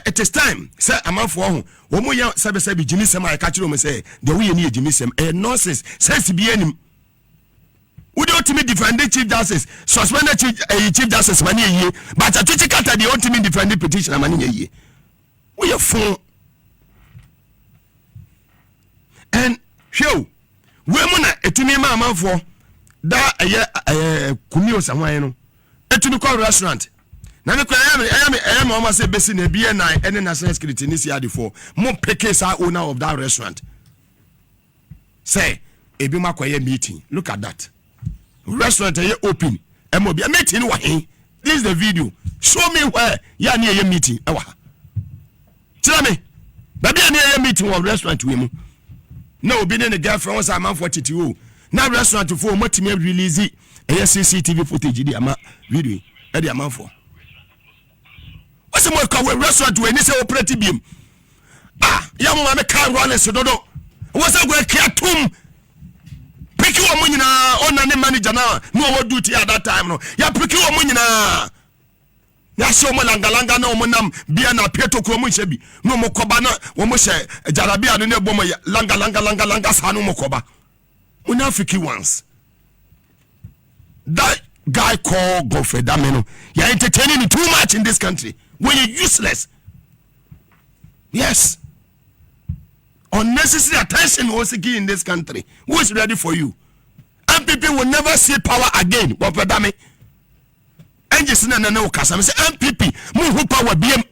Speaker 5: It is time. Say amanfo ho. Wo mo ya sebe jimisem I catch you say the way ni jimisem nonsense. Sense bi anim. We dey ultimate defend chief justice. Suspended chief justice mani yi. But Atuchi Kata the ultimate defend petition mani yi. We are full. And show we mo na etumi ma amanfo da kumi o sanwan no. Etumi call restaurant. Na me kwa I am almost say besi na bia na any national security ni si ade for mo peke sa owner of that restaurant say ebi makwaye meeting look at that restaurant ye open e mo bia meeting wa hin this is the video. Show me where you are near a meeting. Tell me, baby, near a meeting or restaurant to him. No, being in the girlfriend was a man for TTO. Now, restaurant to form what me release it. A CCTV footage, the amount video, at the amount for. What's the more common restaurant to any say operative beam? Young man can't run a sodo. What's a great care tomb? Pick your money on any manager now. No duty at that time. No, ya pick your money now. Ya show malanga no monam biana Pietro Kromushebi. No mokobana, Womoshe, Jarabia, no bomber, langa, Sanu Mokoba. Unafiki once. That guy called Godfrey Dameno. You're entertaining me too much in this country. When you're useless. Yes. Unnecessary attention was again in this country. Who is ready for you? NPP will never see power again. Godfrey Dameno. And just no custom. Say NPP. Move power BM.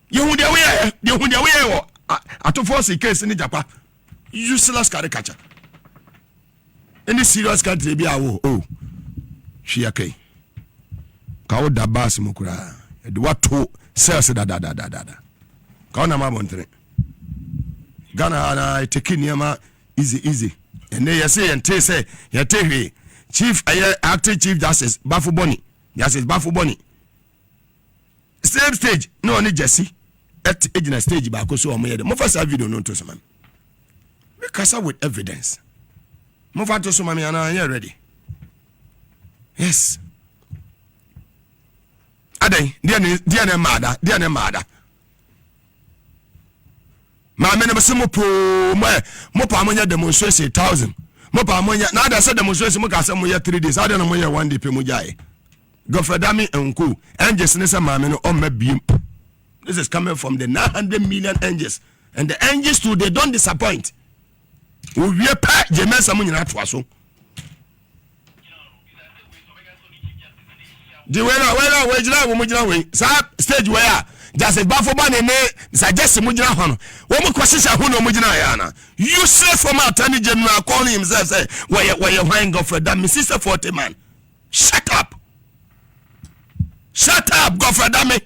Speaker 5: You way. I to force a case in Japan. Useless caricature. Any serious country be oh she okay. Kawo da bas mukura. Do what to sales da. Kawo na mabontre. Ghana na take niama easy. And they say and say ya take chief acting chief justice Bafu Boni. Justice Bafu Boni. Same stage no only Jesse at agent stage ba ko so o mo yede. Mo first video no to some. Because with evidence. Move on to some and you're ready. Yes. Ade, dear mother. My men of some mopa ammonia demonstration 1,000. Mopa ammonia, now that's a demonstration, Mocasamo 3 days. I don't know where 1 day Pemujai. Godfrey Dami and Co. Angels and some man on my beam. This is coming from the 900 million angels. And the angels too, they don't disappoint. We pa Jemen Samun at Wasso. The way, stage where just a Bafoban and suggest Mujina Hon. Woman questions a Huno Mujinayana. You say from our Attorney General calling himself, say, where you're hanging off for that, Mrs. 40 man. Shut up, Godfrey Dame.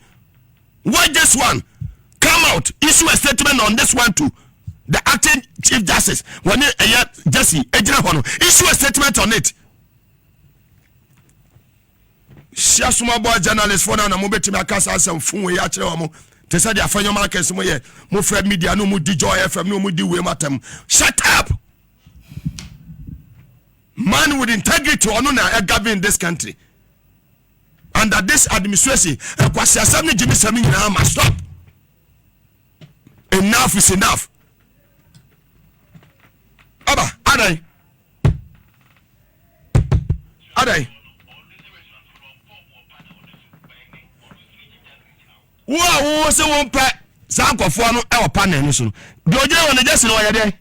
Speaker 5: Why this one? Come out, issue a statement on this one too. The acting chief justice, when Jesse, issue a statement on it. Shasuma boy journalist for now, Mobeti Macassa, some fun way at your they said they are for your markets, more Fred Media, no more Joy FM, no more do matem. Shut up! Man with integrity or no govern this country. Under this administration, Jimmy Samin must stop. Enough is enough. Aba, Adai. Who say one pet? Sanko for no our panel. So, do you want to just know why you're there?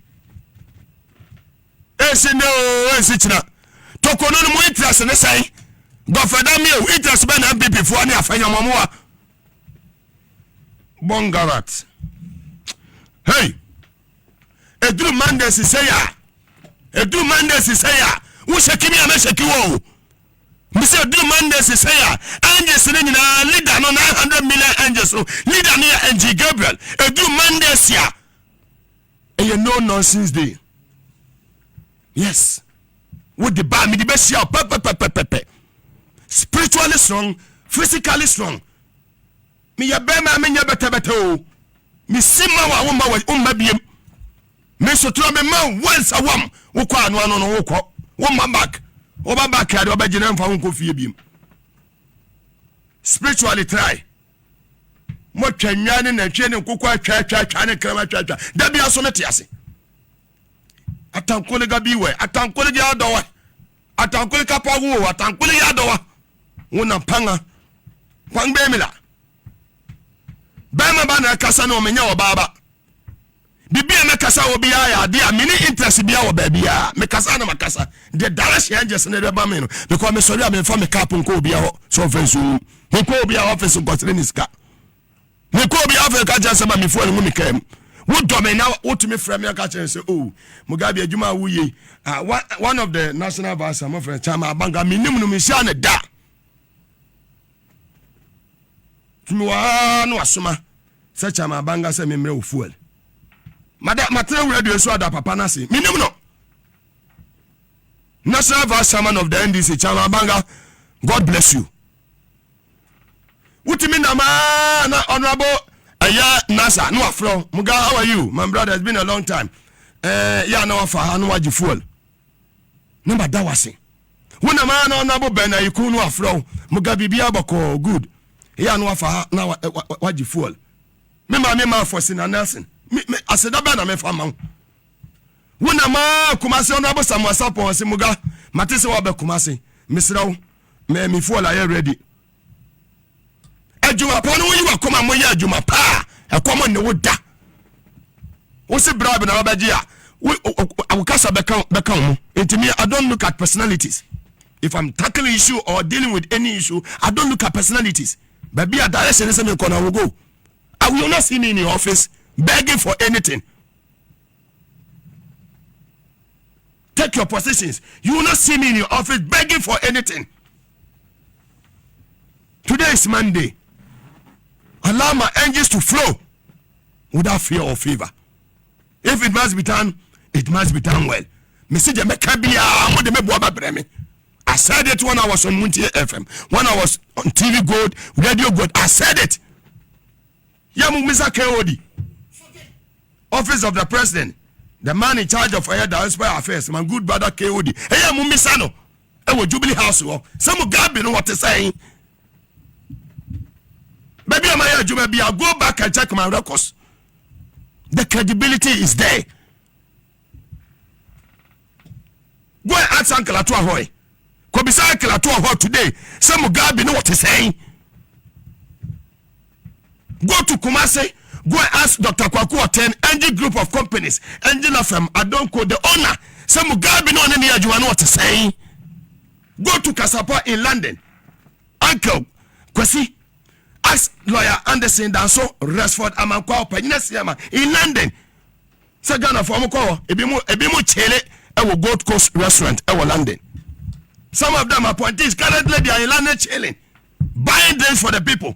Speaker 5: Toko no more interest in the say. Godfrey Dami, interest Ben NPP for any affair, Mamma Bongarat. Hey, a true Mondays is say ya. Who shake me and shake you? Mr. Do Mondays is say ya. Angels in leader no 900 million angels. Leader near NG Gabriel. A do Mondays ya. And you know nonsense day. Yes. With the bar, me the best ya. Spiritually strong, physically strong. Me ya bema me ya better. Me sima wa umma biem. Me so tro me man once a wam. Wo kwa anu anu wo kwa. Wo ma back. Oba back ya do ba gina mfa won ko fie biem. Spiritually try. Mo twanwane na twa ne kokwa twa ne krama twa. Da bia so mete ase. Atankole ga biwe, atankole ga adowa. Atankole ka pawo, atankole ya adowa. Wona panga. Kwang be mila. Bama ba na kasa no menya obaba. Bibia me kasa obi ya dia mini interest bia wo ba bia me kasa na makasa. The direction just na be ba me no because me sorry am fa me cap nko obi ya so offense me ko obi ya office ko treniska. Me ko obi ya office ka just ba me fo no me kam. What domina what me frame me catch and say, oh, Mugabe Juma wuye. One of the national vice my friend Chama Banga minimum mission da. Tumuwa no asuma. Say Chama Banga say me mre fuel. Matra radio so da papa na say minimum no. National vice chairman of the NDC Chama Banga, God bless you. What you mean na honorable Nasa no afro Muga, how are you? My brother, it's been a long time. Yeah, no afa no waji fuel. Number that was it. When a man honorable Ben you no afro Muga bibia bako good. Yeah, no afa na waji fuel. Me for Sina Nelson. Me I said that na me fama. When a man Kumasi honorable Samuel Sapo se Muga Matisse wa be Kumasi. Misraw me fuel are ready. Adwuma pa no yi wakoma mo ya adwuma pa ekoma ne woda wo se bribe na obaji a awukasa beka mo intimi. I don't look at personalities. If I'm tackling issue or dealing with any issue, I don't look at personalities. But be a direction is me corner will go. I will not see me in the office begging for anything. Take your positions. You will not see me in your office begging for anything. Today is Monday. Allow my angels to flow without fear or favor. If it must be done, it must be done well. I said it when I was on Montie3 FM, when I was on TV Gold, Radio Gold. I said it. Yamu Misa Kodi, Office of the President, the man in charge of Air Diaspora Affairs, my good brother Kodi. Hey, Yamu Misano, I Jubilee House. Some Mugabe know what to say. Maybe I'll go back and check my records. The credibility is there. Go and ask Uncle Atuahoy. Go beside Uncle Atuahoy today. Some Mugabe know what he's saying. Go to Kumasi. Go and ask Dr. Kwaku Aten, NG Group of Companies, Angela from Adonko, the owner. Some Mugabe know what he's saying. Go to Kasapa in London. Uncle Kwesi. Ask lawyer Anderson Danso Resford Amankwa Panyina in London. Sagana for Moko, Ebimu Chele, our Gold Coast restaurant, our London. Some of them appointees currently they are in London chilling, buying drinks for the people.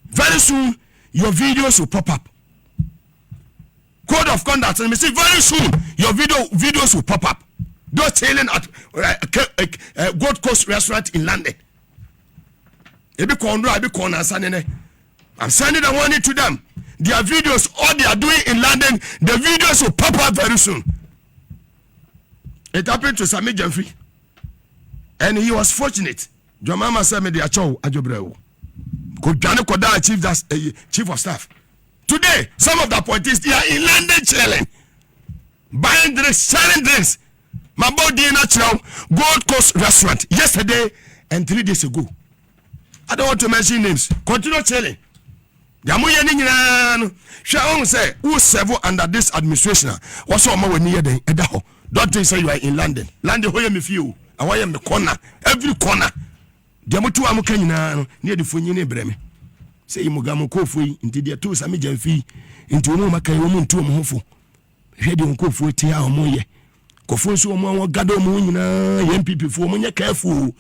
Speaker 5: Very soon, your videos will pop up. Code of conduct, and we see very soon your videos will pop up. Those chilling at Gold Coast restaurant in London. I'm sending the money to them. Their videos, all they are doing in London, the videos will pop up very soon. It happened to Sami Jeffrey, and he was fortunate. Your mama said me the acho ajobreo. Chief of staff. Today, some of the appointees they are in London chilling, buying drinks, selling drinks. My body natural Gold Coast restaurant yesterday and 3 days ago. I don't want to mention names. Continue telling. Shaon say who serve under this administration. What's all my near the Edaho? Don't think say you are in London. London where me few. I am the corner. Every corner. Diamutu amukanyina near the Funyine Breme. Say Mugamu Kofu into the two Sami Jamfi into no Makai woman to Mofu. Heading on Kofu Tia or Moye. Kofu so more Gado Munina, NPP for Munya careful.